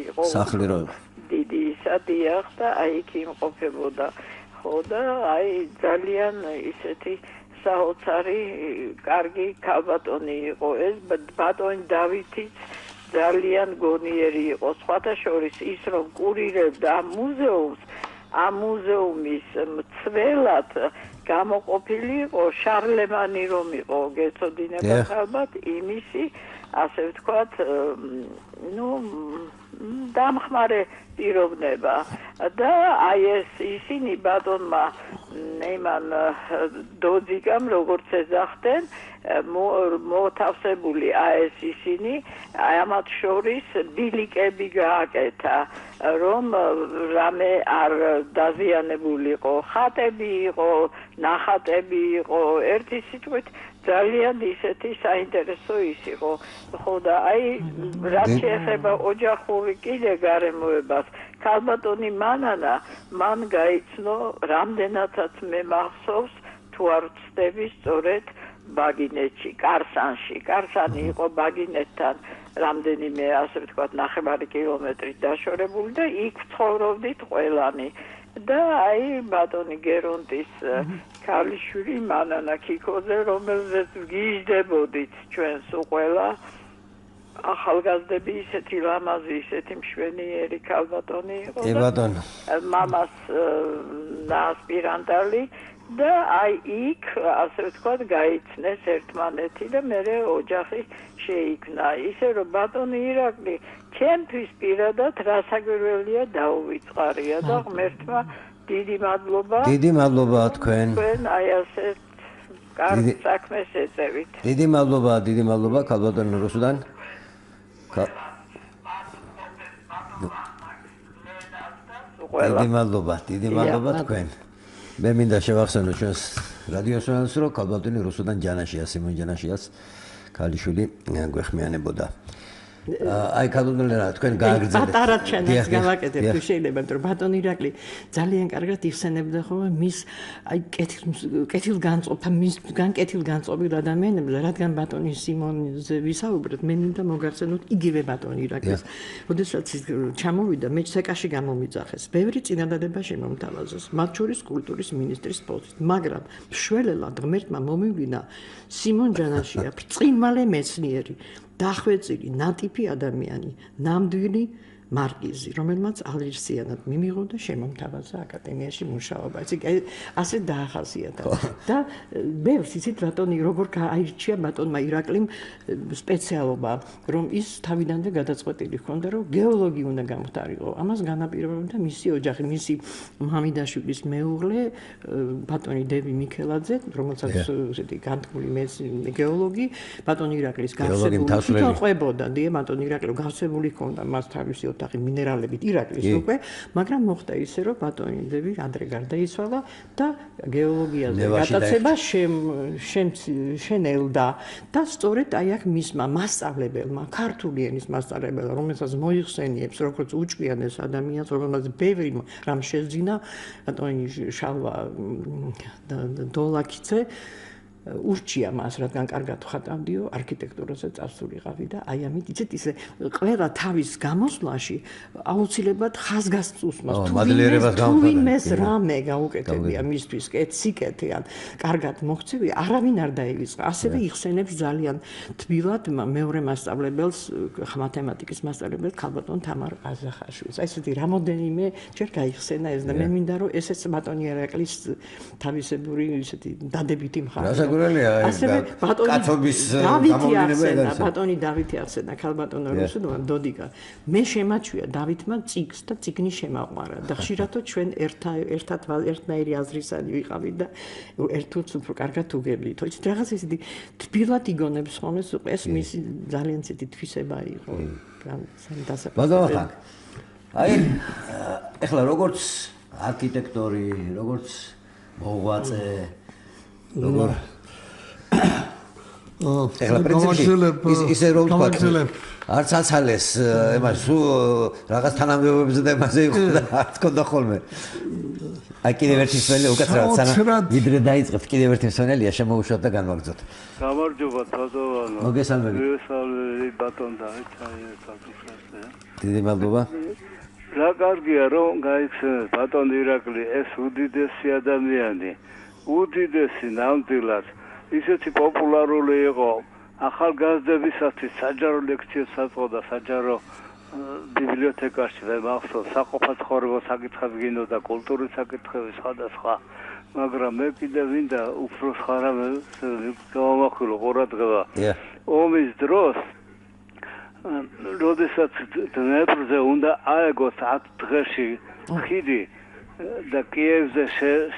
იყო სახლი რო დიდი სადიახ და აი იქ იმყოფებოდა ხო და აი ძალიან ისეთი საოცარი კარგი ქალბატონი იყო ეს ბატონი დავითიც ძალიან გონიერი იყო სხვათა შორის ის რომ კურირებდა ამ მუზეუმის მცველად გამოყოფილი იყო შარლემანი რომ იყო გეცოდინებათ ალბათ იმისი ასე ვთქვათ დამხმარე პიროვნება და აი ეს ისინი ბატონმა ნეიმან დოძიკამ როგორც ეძახდნენ მოთავსებული ეს ისინი ამათ შორის ბილიკები გააკეთა რომ რამე არ დაზიანებულიყო ხატები იყო ნახატები იყო ერთი სიტყვით ძალიან ისეთი საინტერესო ის იყო ხო და აი რაც შეეხება ოჯახური კიდე გარემოებას ქალბატონი მანანა მან გაიცნო რამდენადაც მე მახსოვს თუ არ ვცდები სწორედ ბაგინეთში კარსანი იყო ბაგინეთთან რამდენიმე ასე ვთქვათ 9 კილომეტრით დაშორებული და იქ ცხოვრობდით ყველანი და აი ბატონი გერონტის ქალიშვილი მანანა ქიქოძე რომელზეც ვგიჟდებოდით ჩვენს ყველა ახალგაზრდები ისეთი ლამაზი ისეთი მშვენიერი ქალბატონი იყო და მამას ასპირანტალი და აი იქ ასე ვთქვათ გაიცნეს ერთმანეთი და მერე ოჯახი შეიქმნა ისე რომ ბატონი ირაკლი ჩემთვის პირადად რასაკვირველია დაუვიწყარია და ღმერთმა დიდი მადლობა თქვენ აი ასე კარგ საქმეს ეწევით დიდი მადლობა ქალბატონი რუსუდან დიდი მადლობა თქვენ მე მინდა შევახსენო ჩვენს რადიოს ხალხს რომ ქალბატონი რუსუდან სიმონ ჯანაშიას ქალიშვილი გვეხმიანებოდა აი ქალბატონი რა თქვენ გააგრძელეთ პატარა ჩანას გავაკეთებ თუ შეიძლება რომ ბატონი ირაკლი ძალიან კარგად იხსენებდა ხოლმე მის აი კეთილგანწყობილ ადამიანებს რადგან ბატონი სიმონზე ვისაუბრეთ მე მინდა მოგახსენოთ იგივე ბატონი ირაკლის როდესაც ჩამოვიდა მე ცეკაში გამომიძახეს ბევრი წინადადება შემომთავაზეს მათ შორის კულტურის მინისტრის პოსტით მაგრამ მშველელად ღმერთმა მომივლინა სიმონ ჯანაშია ბრწყინვალე მეცნიერი დახვეწილი ნატიფი ადამიანი ნამდვილი მარკიზი რომელმაც ალირსიანად მიმიღო და შემომთავაზა აკადემიაში მუშაობა ასე დაახასიათა და ბევრს იცით ბატონი როგორ გააირჩია ბატონმა ირაკლიმ სპეციალობა რომ ის თავიდანვე გადაწყვეტილი ჰქონდა რომ გეოლოგი უნდა გამختارიყო ამას განაპირობებდა მისი ოჯახი მისი მამიდაშვილის მეუღლე ბატონი დევი მიქელაძე რომელსაც ესეთი განთქმული გეოლოგი ბატონი ირაკლის გავსებული ყვებოდა ბატონი ირაკლი გავსებული ჰქონდა მას თავისი მინერალებით ირაკლის უკვე მაგრამ მოხდა ისე რომ ბატონი დევი ადრე გარდაიცვალა და გეოლოგიაზე გატაცება შენელდა და სწორედ აი აქ მისმა მასწავლებელმა ქართული ენის მასწავლებელმა რომელსაც მოიხსენიებს როგორც უჭკვიანეს ადამიანს რომელმაც ბევრი რამ შეძინა ბატონი შალვა დოლაკიძე ურჩია მას რადგან კარგად ხატავდიო არქიტექტურაზე წასულიყავი და აი ამით იცით ისე ყველა თავის გამოსვლაში აუცილებლად ხაზგასწულს მას თუ ვინმეს რამე გაუკეთებია მისთვის სიკეთე ან კარგად მოქცევი არავინ არ დაივიწყა ასევე იხსენებს ძალიან თბილად მეორე მასწავლებელს მათემატიკის მასწავლებელს ქალბატონ თამარ ყაზახაშვილს აი ესეთი რამოდენიმე ჯერ გაიხსენა ეს და მე მინდა რომ ესეც ბატონი ირაკლის თავისებური ისეთი დადებითი მხარეა განსაკუთრებელია ასევე კაცობის ბატონი დავითი ახსენა ქალბატონო რუსუდმა დოდიკა მე შემაჩვია დავითმა წიგს და წიგნი შემაყვარა და ხშირადო ჩვენ ერთნაირი აზრისანი ვიყავით და ერთუց უფრო კარგად უგებდით იცით რაღაც ისეთი თბილად იგონებს ხოლმე ეს მისი ძალიან ცეთი თვისება იყო ბატონო აი ეხლა როგორც არქიტექტორი როგორც მოღვაწე როგორ ეხლა პრინციპი ისე რომ ვთქვა არც აცალეს ემას რაღაც თანამდებობებზე და იმაზე იყო და არ თქონდა ხოლმე აი კიდევ ერთი მსმენელი უკაცრავად სანამ ვიდრე დაიწყებთ კიდევ ერთი მსმენელია შემოუშვათ და განვაგრძოთ გამარჯობა თაზოვანო მოგესალმები ბატონ დავითაიე საკითხებზე დიდი მადლობა რა კარგია რომ გაიხსენეთ ბატონ ირაკლი ეს უდიდესი ადამიანი უდიდესი ნამდვილად ისეთი პოპულარული იყო ახალგაზრდებისათვის საჯარო ლექციებს აწყობდა საჯარო ბიბლიოთეკაში და მახსოვს საყოფაცხოვრებო საკითხებს გინდოდა კულტურის საკითხები სხვადასხვა მაგრამ მე კიდევ ვინდა უფრო ხარავენ გავამახვილო ყურადღება ომის დროს როდესაც დნეპრზე უნდა აეგოს 10 დღეში ხიდი და კიევზე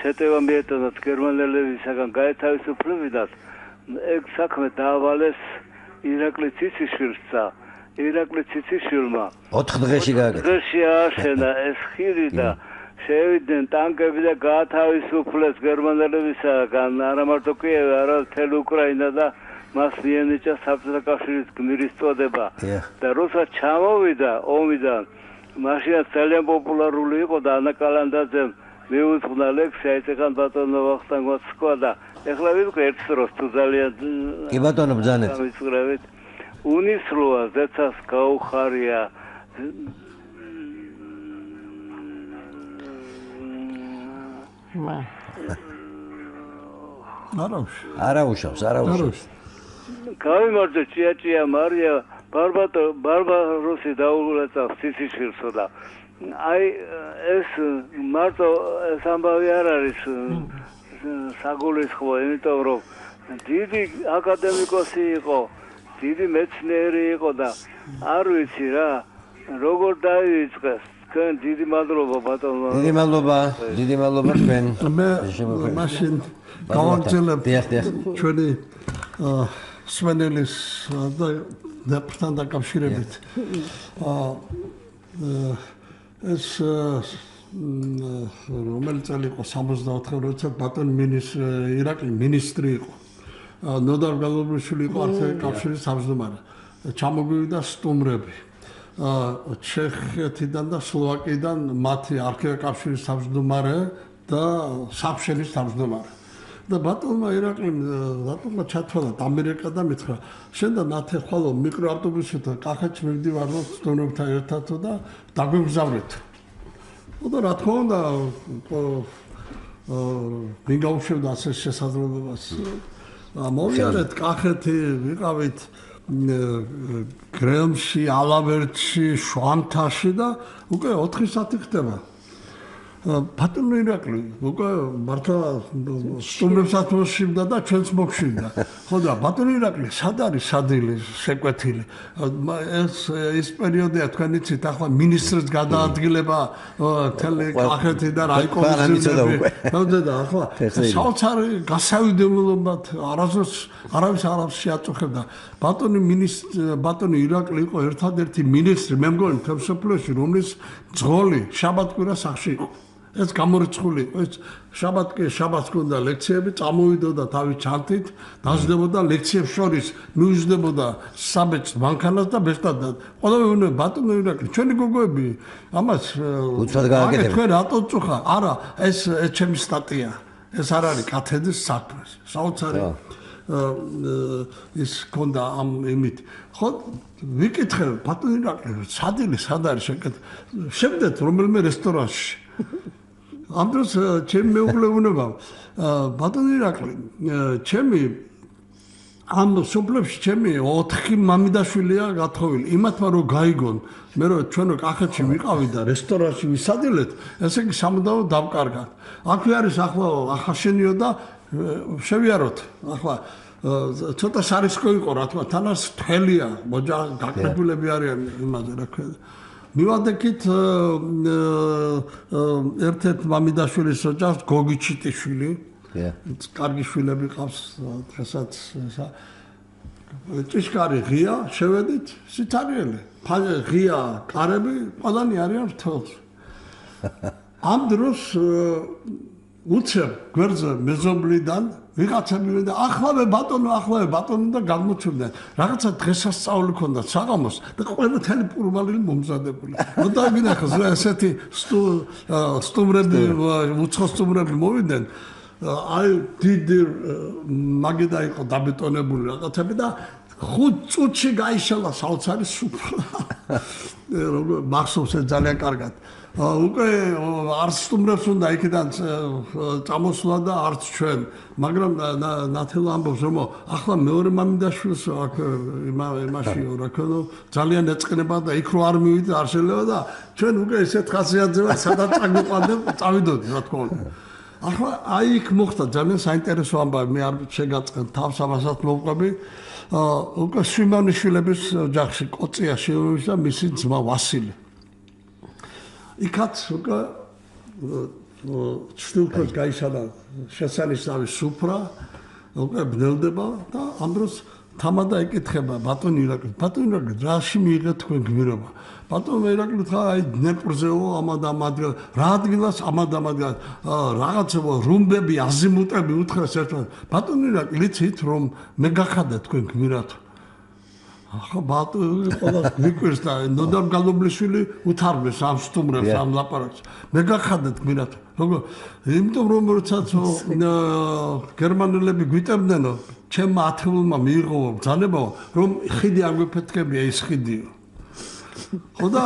შეტევა მიეტანათ გერმანელებისაგან გაეთავისუფლებინათ ეგ საქმე დაავალეს ირაკლი ციციშვილსა ირაკლი ციციშვილმა 4 დღეში გააკეთა დღეში ააშენა ეს ხიდი და შევიდნენ ტანკები და გაათავისუფლეს გერმანელებისაგან არა მარტო კიევი არა მთელი უკრაინა და მას მიენიჭა საბჭოთა კავშირის გმირის წოდება და როცა ჩამოვიდა ომიდან მაშინაც ძალიან პოპულარული იყო და ანა კალანდაძემ მიუძღვნა ლექსია ეთქან ბატონო ვახტანგმა თქვა და ეხლა ვიტყვი ერთ დროს თუ ძალიან კი ბატონო ბძანეთ ვიწრებით უნისროა ზეცას გაუხარია არაუშავს გავიმარჯვე ჭია მარია ბარბაროსი დაულეწავს ციციშვილსო და აი ეს მარტო ეს ამბავი არ არის საგულისხმო იმიტომ რომ დიდი აკადემიკოსი იყო დიდი მეცნიერი იყო და არ ვიცი რა როგორ დაიწყეს თქვენ დიდი მადლობა ბატონო დიდი მადლობა თქვენ მე მაშინ გავაგრძელებ ჩვენი სვენელის და დეპრთან დაკავშირებით ეს რომელი წელი იყო 64 როცა ბატონ ირაკლი მინისტრი იყო ნოდარ გალობიშვილი იყო არქიტექტურული კავშირის თავმჯდომარე ჩამოგვივიდა სტუმრები ჩეხეთიდან და სლოვაკიიდან მათი არქიტექტურული კავშირის თავმჯდომარე და საბშენის თავმჯდომარე და ბატონმა ირაკლიმ ბატონმა ჩათვალა ამერიკა და მითხრა შენ და ნათე ხვალო მიკროავტობუსით კახეთში მივდივარ სტუმრებთან ერთად და დაგვიგზავნეთ და რა თქმა უნდა ვინ გაუშვებდა ასე შესაძლებლობას მოვიარეთ კახეთი ვიყავით გრემში ალავერტში შვანთაში და უკვე 4 საათი ხდება ბატონო ირაკლი უკვე მართლა სტუმრებსაც მოშივდა და ჩვენც მოგშივდა ხო და ბატონო ირაკლი სად არის სადილე შეკვეთილი ეს პერიოდია თქვენ იცით ახლა მინისტრს გადაადგილება თელი კახეთი და რაიკომისები და ახლა საოცარი გასავიდებლობად არავის შეაწუხებდა ბატონი ირაკლი იყო ერთადერთი მინისტრი მე მგონი თემსოფლოში რომლის ძღოლი შაბათ-კვირა სახში იყო ეს გამორიცხული იყო ეს შაბათს ქონდა ლექციები წამოვიდოდა თავის ჩანთით დაждდებოდა ლექციებს შორის მიუждდებოდა საბეჭდ მანქანას და ბესტად ყველაფერი უნდა ბატონო ირაკლი ჩვენი გოგოები ამას უცბად გააკეთებენ თქვენ რატო წუხა არა ეს ჩემი სტატია ეს არ არის კათედრის საქმე საოცარი ის ქონდა ამ იმით ხო ვიკითხე ბატონო ირაკლი სადილე სად არის შევდეთ რომელიმე რესტორანში ამ დროს ჩემი მეუღლე უნება ბატონო ირაკლი ჩემი ამ სოფლებში ჩემი 4 მამიდაშვილია გათხოვილი იმათმა რომ გაიგონ მე რომ ჩვენო კახეთში ვიყავი და რესტორანში ვისადილეთ ესე იგი სამუდამოდ დავკარგათ აქვე არის ახლა ახაშენიო და შევიაროთ. ახლა ცოტა სარისკო იყო რა თქმა, თანაც თელია, მოჯა გაკრებულები არიან იმაზე რა ქვია. მივადექით ერთ-ერთ მამიდაშვილის ოჯახს გოგიჩიტიშვილი. კარგი შვილები ყავს დღესაც ჭიშკარი ღია, შევედით, სიცარიელი. ღია კარები, ყველანი არიან რთულს. ამ დროს უცებ გვერდზე მეზობლიდან ვიღაცები და ახლავე ბატონო და გამოჩნდნენ. რაღაცა დღესასწაული ქონდა საღამოს და ყველაფერი პურმალილი მომზადებული. მოდა გინახავს რა ესეთი სტუმრები, უცხო სტუმრები მოვიდნენ. აი დიდი მაგიდა იყო დაბეტონებული რაღაცები და 5 წუთში გაიშალა საოცარი სუფრა. მახსოვს ძალიან კარგად. უკვე არც სტუმრებს უნდა იქიდან წამოსვლა და არც ჩვენ, მაგრამ ნათელა ამბობს რომ ახლა მეორე მამიდაშვილს აქ იმაშიო რა ქვია ძალიან ეწყნება და იქ რო არ მივიდეთ არ შეიძლება და ჩვენ უკვე ესეთ ხასიათზე ვართ სადაც წაგვიყვანდა წავიდოდი რა თქმა უნდა. ახლა აი იქ მოხდა ძალიან საინტერესო ამბავი მე არ შეგაწყენ თავს ამასაც მოვყვები უკვე სვიმონიშვილების ოჯახში კოწია შეურის და მისი ძმა ვასილი იქაც უკვე ჩtildeფროს გაიშალა შესანიშნავი სუფრა უკვე ბნელდება და ამ დროს თამადა ეკითხება ბატონ ირაკლი რაში მიიღეთ თქვენ გმირობა ბატონ ირაკლი ხა აი დნეპრზეო ამადამადგა რა ადგილას ამადამადგა რაღაცა რუმბები აზიმუტები უთხრეს ერთად ბატონ ირაკლი იცით რომ მე გახადა თქვენ გმირად ახლა ბატონი ყველა მიკვირს და ნოდარ გალობლიშვილი უთარბეს ამ სტუმრებს ამ ლაპარაკს მე გახადეთ გმირად როგორ იმიტომ რომ როდესაც გერმანელები გვიტებდნენო ჩემმა ათეულმა მიიღო ძალებო რომ ხიდი არ გვეფეთქებია ის ხიდიო ხო და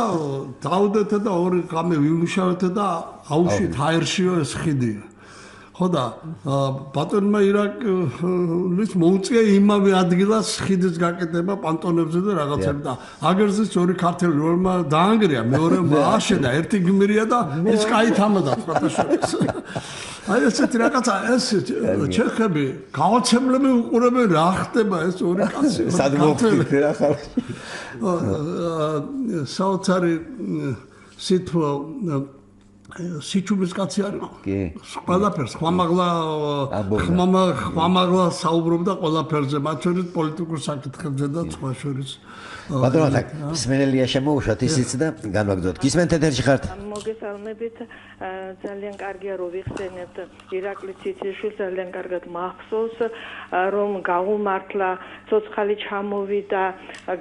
დავდეთ და ორი ღამე ვიმუშავეთ და აუშვით აერშიო ეს ხიდიო ხო და ბატონმა ირაკლის მოუწია იმავე ადგილას ხიდის გაკეთება პანტონებზე და რაღაცები და აგერზეც ორი ქართველი რომა დაანგრია მეორე აშენდა ერთი გმირია და ის კაი თამადა ფოტოშოპს აი ესეთი რაღაცა ეს ჩეხები გაოცებლები უყურებენ რა ხდება ეს ორი კაცი სად მოვხდით რა ხარ საოცარი სიტყვა სიჩუბის კაცი არის კი ყველაფერს ხმამაღლა საუბრობდა ყველაფერზე მათ შორის პოლიტიკურ საკითხებზე და სხვა შორის ბატონო სმენელია შემოუშვათ ისიც და განვაგრძოთ გისმენთ ეთერში ხართ მოგესალმებით ძალიან კარგია რომ ვიხსენებთ ირაკლი ციციშვილს ძალიან კარგად მახსოვს რომ გაუმართლა ცოცხალი ჩამოვიდა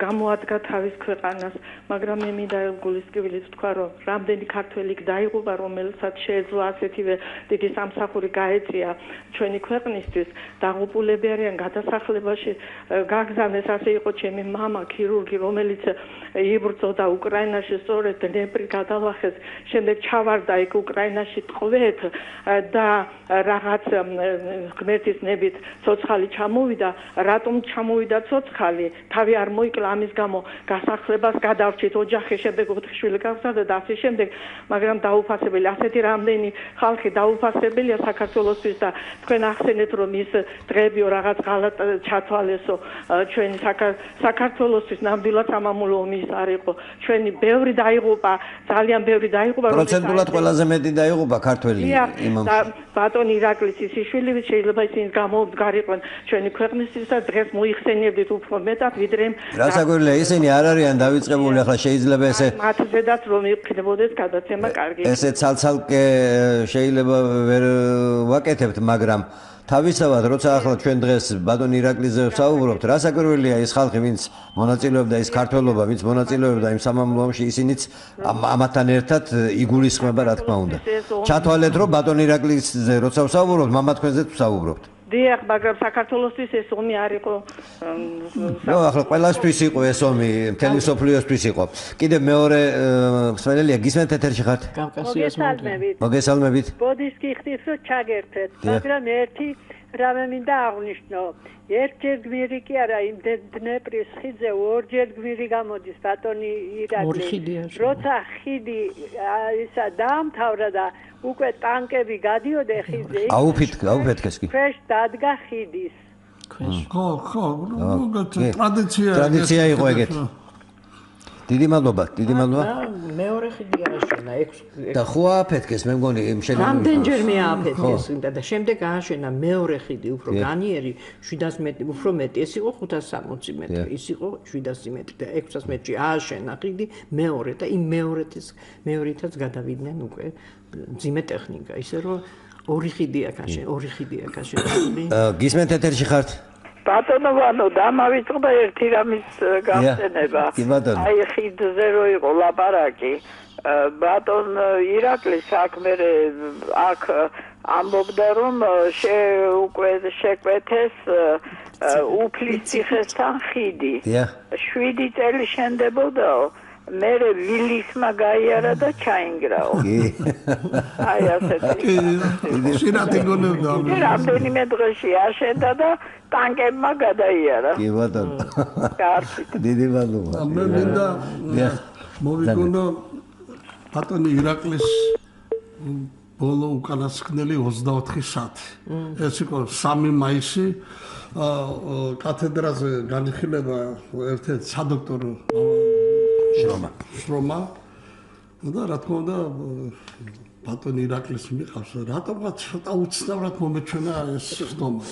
გამოადგა თავის ქვეყანას მაგრამ მე მინდა გულისკივილით ვთქვა რომ რამდენი ქართველი დაიღუპა რომელსაც შეეძლო ასეთივე დიდი სამსახური გაეწია ჩვენი ქვეყნისთვის დაღუპულები არიან გადასახლებაში გაგზავნეს ასე იყო ჩემი მამა ქირურგი რომელიც იბრძოდა უკრაინაში სწორედ დნეპრი გადალახეს შემდეგ ჩავარდა იქ უკრაინაში ტყვეთ და რაღაც ღმერთის ნებით ცოცხალი ჩამოვიდა რატომ ჩამოვიდა ცოცხალი თავი არ მოიკლა ამის გამო გასახლებას გადავრჩით ოჯახი შემდეგ 4 შვილი გავზარდა და ასე შემდეგ მაგრამ დაუფასებელი ასეთი რამდენი ხალხი დაუფასებელია საქართველოსთვის და თქვენ ახსენეთ რომ ის დღეებიო რაღაც ღალატ ჩათვალესო ჩვენი საქართველოსთვის ნამდვილად სამამულო ომის არ იყო ჩვენი ბევრი დაიღუპა ძალიან ბევრი დაიღუპა პროცენტულად ყველაზე მეტი დაიღუპა ქართველი იმამ ბატონ ირაკლი ციციშვილი შეიძლება ისინი გამომდგარიყვნენ ჩვენი ქვეყნისთვის და დღეს მოიხსენიებდით უფრო მეტად ვიდრე რასაკვირველია ისინი არ არიან დავიწყებული ახლა შეიძლება ესე მათზედაც რომ იქნებოდეს გადაცემა კარგი ესე ცალცალკე შეიძლება ვერ ვაკეთებთ მაგრამ თავისთავად როცა ახლა ჩვენ დღეს ბატონ ირაკლიზე ვსაუბრობთ რასაკვირველია ის ხალხი ვინც მონაწილეობდა ის ქართველობა ვინც მონაწილეობდა იმ სამამულო ომში ისინიც ამათთან ერთად იგულისხმება რა თქმა უნდა ჩათვალეთ რომ ბატონ ირაკლიზე როცა ვსაუბრობთ მამა თქვენზეც ვსაუბრობთ დიახ მაგრამ საქართველოსთვის ეს ომი არ იყო ნუ ახლა ყველასთვის იყო ეს ომი მთელი სოფლიოსთვის იყო კიდე მეორე მსმენელია გისმენთ ეთერში ხართ კავკასიას მოგესალმებით ბოდიშკი ხდის რომ ჩაგერთეთ მაგრამ ერთი რამე მინდა აღვნიშნო ერთჯერ გმირი კი არა იმ დნეპრის ხიდზე ორჯერ გმირი გამოდის ბატონი ირაკლი როცა ხიდი ისა დაამთავრა და უკვე ტანკები გადიოდა ხიდზე აუფეთქეს კი ქვეშ დადგა ხიდის ხო ტრადიცია იყო ეგეთ დიდი მადლობა მეორე ხიდი ააშენა და ხო ააფეთქეს მე მგონი იმ შენობის რამდენჯერმე ააფეთქეს და შემდეგ ააშენა მეორე ხიდი უფრო განიერი 700 მეტრი უფრო მეტი ეს იყო 560 მეტრი ის იყო 700 მეტრი და 600 მეტრში ააშენა ხიდი მეორე და იმ მეორითაც გადავიდნენ უკვე ძიმე ტექნიკა ისე რომ ორი ხიდი აქ აშენებული გისმენთ ეთერში ხართ ბატონო ვანო დამავიწყდა ერთი რამის გახსენება აი ხიდზე რო იყო ლაპარაკი ბატონ ირაკლი საქმე აქ ამბობდა რომ უკვე შეკვეთეს უფლის ციხესთან ხიდი 7 წელი შენდებოდაო მე ვილისმა გაიარა და ჩაინგრაო აი ასეთი შინათი გონებდა რამდენიმე დღეში აშენდა და ტანკებმა გადაიარა კი ბატონო კარგი დიდი მადლობა მე მინდა მოვიგონო ბატონი ირაკლის ბოლო უკანასკნელი 24 საათი ეს იყო 3 მაისი კათედრაზე განიხილება ერთ-ერთ სადოქტორო შრომა და რა თქმა უნდა ბატონი ირაკლის მიყავს რატომღაც ცოტა უცნაურად მომეჩვენა ეს ხდომა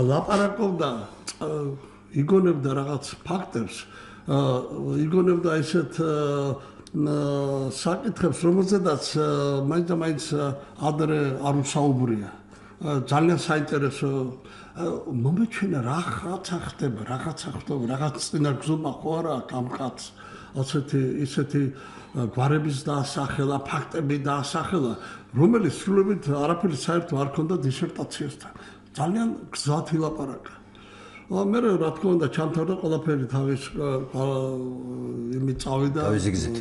ლაპარაკობდა იგონებდა რაღაც ფაქტებს იგონებდა ესეთ საკითხებს რომელზედაც მაინც ადრე არ უსაუბრია ძალიან საინტერესო მომეჩვენა რაღაცა ხდება რაღაც წინაგზობა ხო არა ამ კაცს ისეთი გვარების დაასახელა, ფაქტები დაასახელა, რომელიც სრულებით არაფერი საერთო არ ქონდა დისერტაციასთან. ძალიან გზად ილაპარაკა. მე რა თქმა უნდა ჩამთავრდა ყველაფერი თავის იმით წავიდა,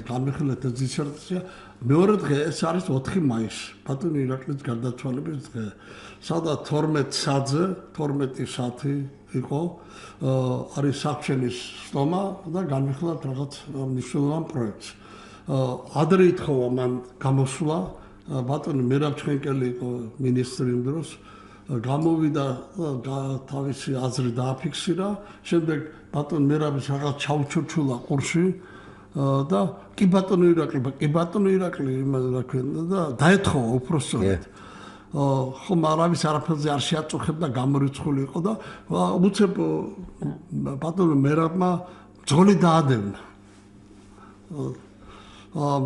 გამიხილეთ დისერტაცია. მეორე დღე ეს არის 4 მაისი, ბატონი ირაკლის გარდაცვალების დღე. სადაც 12 საათზე, 12 საათი იყო არის საქმეების სტომა და განვიხილავთ რაღაც მნიშვნელოვან პროექტს. ადრე ითხოვა მან გამოსვლა, ბატონი მერაბ ჩხენკელი იყო მინისტრი იმ დროს, გამოვიდა თავისი აზრი დააფიქსირა, შემდეგ ბატონ მერაბის რაღაც ჩაუჩურჩულა ყურში და კი ბატონო ირაკლი რა ქვია და დაეთხოვა უпроსწორად. ხომ არავის არაფერზე არ შეაწუხებდა გამორიცხული იყო და უცებ ბატონო მერაბმა ძღოლი დაადევნა.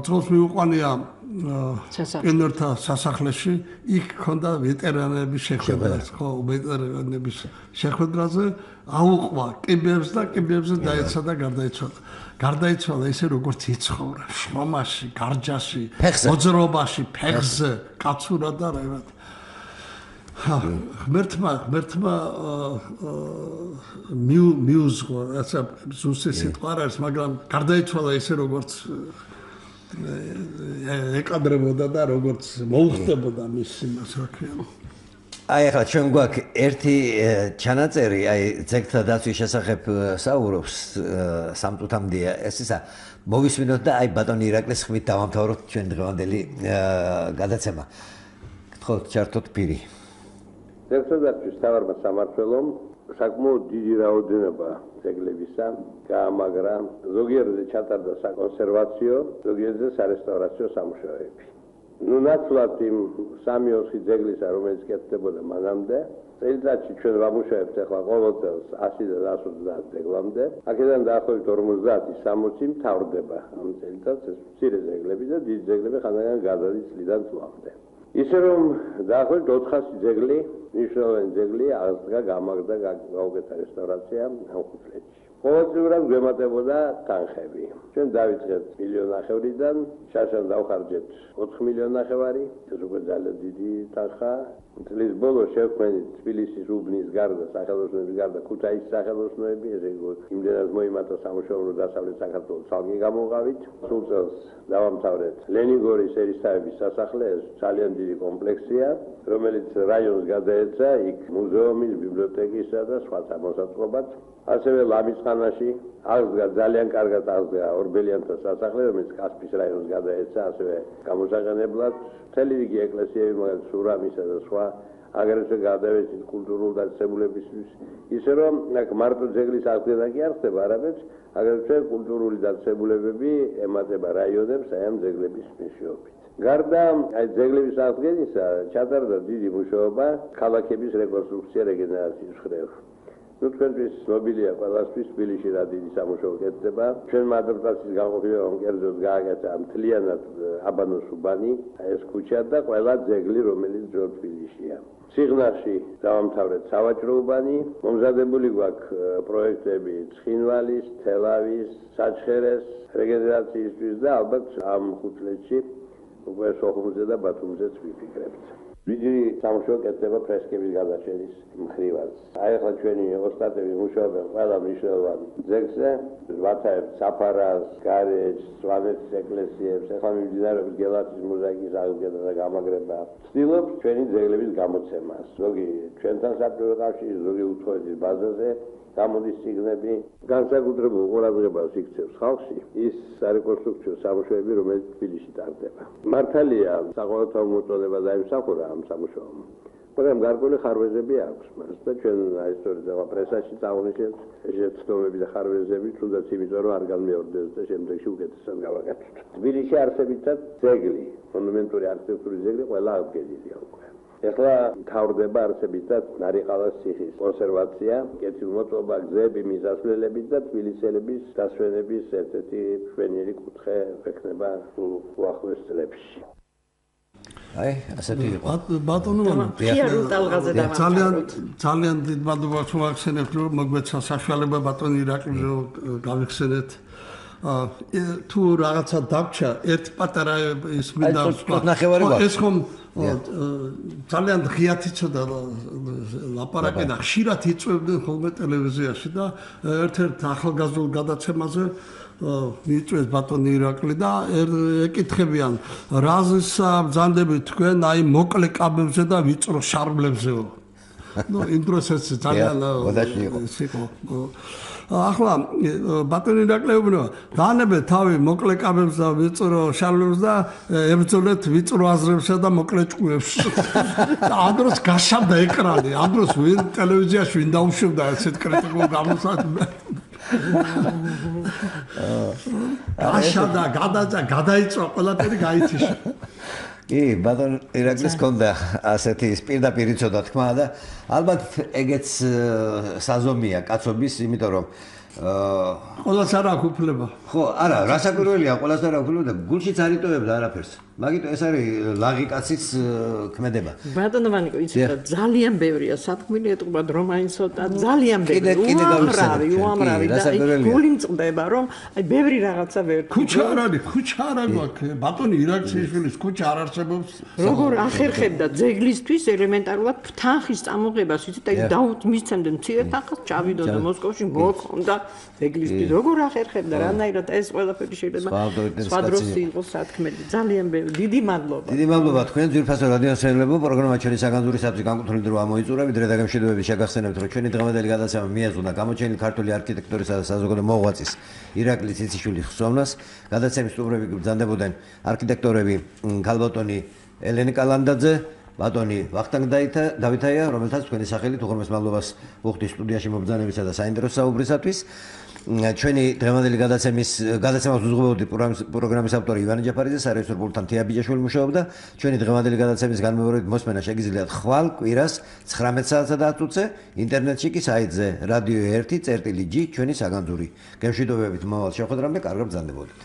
ძღოლს მიუყვანია პიონერთა სასახლეში, იქ ქონდა ვეტერანების შეხვედრაც, ხო, ვეტერანების შეხვედრაზე აუყვა კიბებს და კიბებზე დაეცა და გარდაიცვალა. გარდაიცვალა ისე როგორც იცხოვრა, შრომაში, გარჯაში, მოძრაობაში, ფეხზე, კაცურად და რაიმად. ღმერთმა მიუძღვა, რაცა ზუსტი სიტყვა არ არის, მაგრამ გარდაიცვალა ისე როგორც ეკადრებოდა და როგორც მოუხდებოდა მის იმას რა ქვია. აი ახლა ჩვენ გვაქვს ერთი ჩანაწერი, აი ძეგლთა დაცვის შესახებ საუბრობს სამწუთამდეა ეს ისა მოვისმინოთ და აი ბატონი ირაკლის ხმით დავამთავროთ ჩვენ დღევანდელი გადაცემა. გთხოვთ ჩართოთ პირი. ძეგლთა დაცვის მთავარმა სამმართველომ საკმაოდ დიდი რაოდენობა ძეგლებისა გაამაგრა, ზოგიერთზე ჩატარდა საკონსერვაციო, ზოგიერთზე სარესტავრაციო სამუშაოები. ნაცვლად იმ 3-4 ძეგლისა, რომელიც კეთდებოდა მანამდე, წელიწადში ჩვენ ვამუშავებთ ახლა ყოველ წელს 100-დან 150 ძეგლამდე. აქედან დაახლოებით 50-60 მთავრდება ამ წელიწადს, ეს მცირე ძეგლები და დიდი ძეგლები ხანდახან გადადის წლიდან წლამდე. ისე რომ დაახლოებით 400 ძეგლი, მნიშვნელოვანი ძეგლი აღდგა, გამაგრდა, გაუკეთა რესტავრაცია ამ ხუთლეთში. ყოველწლიურად გვემატებოდა თანხები. ჩვენ დავიწყეთ 1,5 მილიონიდან, შარშან დავხარჯეთ 4,5 მილიონი, ეს უკვე ძალიან დიდი თანხა. წლის ბოლოს შევქმნით თბილისის უბნის გარდა სახელოსნოების გარდა ქუთაისის სახელოსნოები, ესე იგი იმდენად მოიმატა სამუშაო, რომ დასავლეთ საქართველოს ცალკე გამოვყავით. სულ წელს დავამთავრეთ ლენინგორის ერისთავების სასახლე, ეს ძალიან დიდი კომპლექსია, რომელიც რაიონს გადაეცა იქ მუზეუმის, ბიბლიოთეკისა და სხვა სამოსაწყობად. ასევე ლამისხანაში აღდგა ძალიან კარგად აღდგა ორბელიანთა სასახლე, რომელიც კასპის რაიონს გადაეცა, ასევე გამოსაყენებლად. მთელი რიგი ეკლესიები, მაგალითად სურამისა და სხვა აგრეთვე გადავეცით კულტურულ დაწესებულებისთვის, ისე რომ აქ მარტო ძეგლის აღდგენა კი არ ხდება, არამედ აგრეთვე კულტურული დაწესებულებები ემატება რაიონებს აი ამ ძეგლების მეშვეობით. გარდა აი ძეგლების აღდგენისა ჩატარდა დიდი მუშაობა ქალაქების რეკონსტრუქცია რეგენერაციის მხრივ. თქვენთვის ცნობილია ყველასთვის თბილისში რა დიდი სამუშაო კეთდება. ჩვენმა ადაპტაციის განყოფილებამ კერძოდ გააკეთა მთლიანად აბანოს უბანი, ეს ქუჩა და ყველა ძეგლი, რომელიც ძველ თბილისშია. სიღნაღში დავამთავრეთ სავაჭრო უბანი, მომზადებული გვაქვს პროექტები ცხინვალის, თელავის, საჩხერეს რეგენერაციისთვის და ალბათ ამ 5 წლებში უკვე სოხუმზე და ბათუმზეც ვიფიქრებთ. დიდი სამუშაო კეთდება ფრესკების გადაჭერის მხრივაც. აი ახლა ჩვენი ოსტატები მუშაობენ ყველა მნიშვნელოვან ძეგლზე, ვათაებთ საფარას, გარეჯს, სვანეთის ეკლესიებს, ახლა მიმდინარეობს გელათის მოზაიკის აღდგენა და გამაგრება. ვცდილობთ ჩვენი ძეგლების გამოცემას. ზოგი ჩვენთან საბჭოთა კავშირის, ზოგი უცხოეთის ბაზაზე გამოდის სიგნები, განსაკუთრებულ ყურადღებას იქცევს ხალხში ის სარეკონსტრუქციო სამუშაოები, რომელიც თბილისში ტარდება. მართალია, საყოველთაო მოწოდება დაიმსახურა ამ სამუშაომ. მაგრამ გარკვეული ხარვეზები აქვს მას და ჩვენ აი სწორედ ახლა პრესაში წაღვნიშნეთ ეს ცნობები და ხარვეზები, თუნდაც იმიტომ რომ არ განმეორდეს და შემდეგში უკეთესად გავაკეთოთ. თბილისში არსებითად ძეგლი, მონუმენტური არქიტექტურის ძეგლი ყველა აღდგენილია უკვე. ეხლა მთავრდება არსებითად ნარიყალას ციხის კონსერვაცია, კეთილმოწყობა, გზები, მიზასვლელები და თბილისელების დასვენების ერთ-ერთი მშვენიერი კუთხე ექნება უახლოეს წლებში. აი, ასეთი იყო. ბატონო, ძალიან დიდ მადლობას ვახსენებთ, რომ მოგვეცა საშუალება ბატონი ირაკლი გავიხსენეთ. თუ რაღაცა დაგჭა, ერთ პატარა ის მინდა ეს ხომ ძალიან ღიათ იცოდა ლაპარაკი და ხშირად იწვევდნენ ხოლმე ტელევიზიაში და ერთ-ერთ ახალგაზრდულ გადაცემაზე მიწვევს ბატონი ირაკლი და ეკითხებიან რაზეა ბრძანდებით თქვენ აი მოკლე კაბებზე და ვიწრო შარბლებზეო. ნუ იმ დროს ეს ძალიან იყო. ახლა ბატონი ირაკლი ეუბნება დაანებეთ თავი მოკლე კაბებს და ვიწრო შარბლებს და ებრძოლეთ ვიწრო აზრებსა და მოკლე ჭკუებს. ამ დროს გაშავდა ეკრანი, ამ დროს ვინ ტელევიზიაში ვინ დაუშვებდა ესეთ კრიტიკულ გამოსაჩენს. გაშავდა, გადაიწვა ყველაფერი გაითიშა. კი, ბატონ ირაკლის კონდა ასეთი პირდაპირ იცოდა თქმა და ალბათ ეგეც საზომია კაცობის, იმიტომ რომ ყველას არ აქვს უფლება. ხო, არა, რასაკვირველია, ყველას არ აქვს უფლება და გულშიც არ იტოვებდა არაფერს. მაგით ეს არის ლაღი კაცის ქმედება. ბატონო ვანიკო, იცით, ძალიან ბევრია სათქმელი ეტყობა რომაინსოტა, ძალიან ბევრი. უამრავი და გული მწყდება, რომ აი ბევრი რაღაცა ვერ. ქუჩა არ არის, ქუჩა არ აქვს. ბატონი ირაკლიშვილის ქუჩა არ არსებობს. როგორ ახერხებდა ძეგლისთვის ელემენტარულად თანხის წამოღებას, იცით, აი მისცემდნენ მცირე თანხას, ჩავიდოდა მოსკოვში, მოქონდა ძეგლისთვის. როგორ ახერხებდა, რანაირად ეს ყველაფერი შეიძლება სხვა დროს იყოს სათქმელი. ძალიან ბევრი. დიდი მადლობა. დიდი მადლობა თქვენ ძვირფასო რადიოსმენელებო, პროგრამა ჩვენი საგანძური საბჭოს განკუთვნილი დრო ამოიწურა, ვიდრე დაგემშვიდობებით შეგახსენებთ, რომ ჩვენი დღევანდელი გადაცემა მიეძღვნა გამოჩენილი ქართული არქიტექტურისა და საზოგადო მოღვაწის ირაკლი ციციშვილის ხსოვნას. გადაცემის სტუმრები გბრძანდებოდნენ არქიტექტორები ქალბატონი ელენე კალანდაძე, ბატონი ვახტანგ დავითაია, რომელთაც თქვენი სახელით უღრმეს მადლობას ვუხდით სტუდიაში მობრძანებისა და საინტერესო საუბრისათვის. ჩვენი დღევანდელი გადაცემას უძღვებოდი პროგრამის ავტორი ივანე ჯაფარიძე, სარაიოს რეგულთან თია ბიჯაშვილი მუშაობდა. ჩვენი დღევანდელი გადაცემის განმეორებით მოსმენა შეგიძლიათ ხვალ კვირას 19 საათსა და 10 წუთზე, ინტერნეტში კი საიტზე radio 1.g ჩვენი საგანძური. გემშვიდობებით მომავალ შეხვედრამდე, კარგად ბრძანდებოდეთ.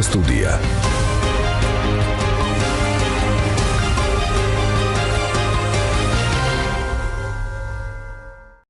სტუდია.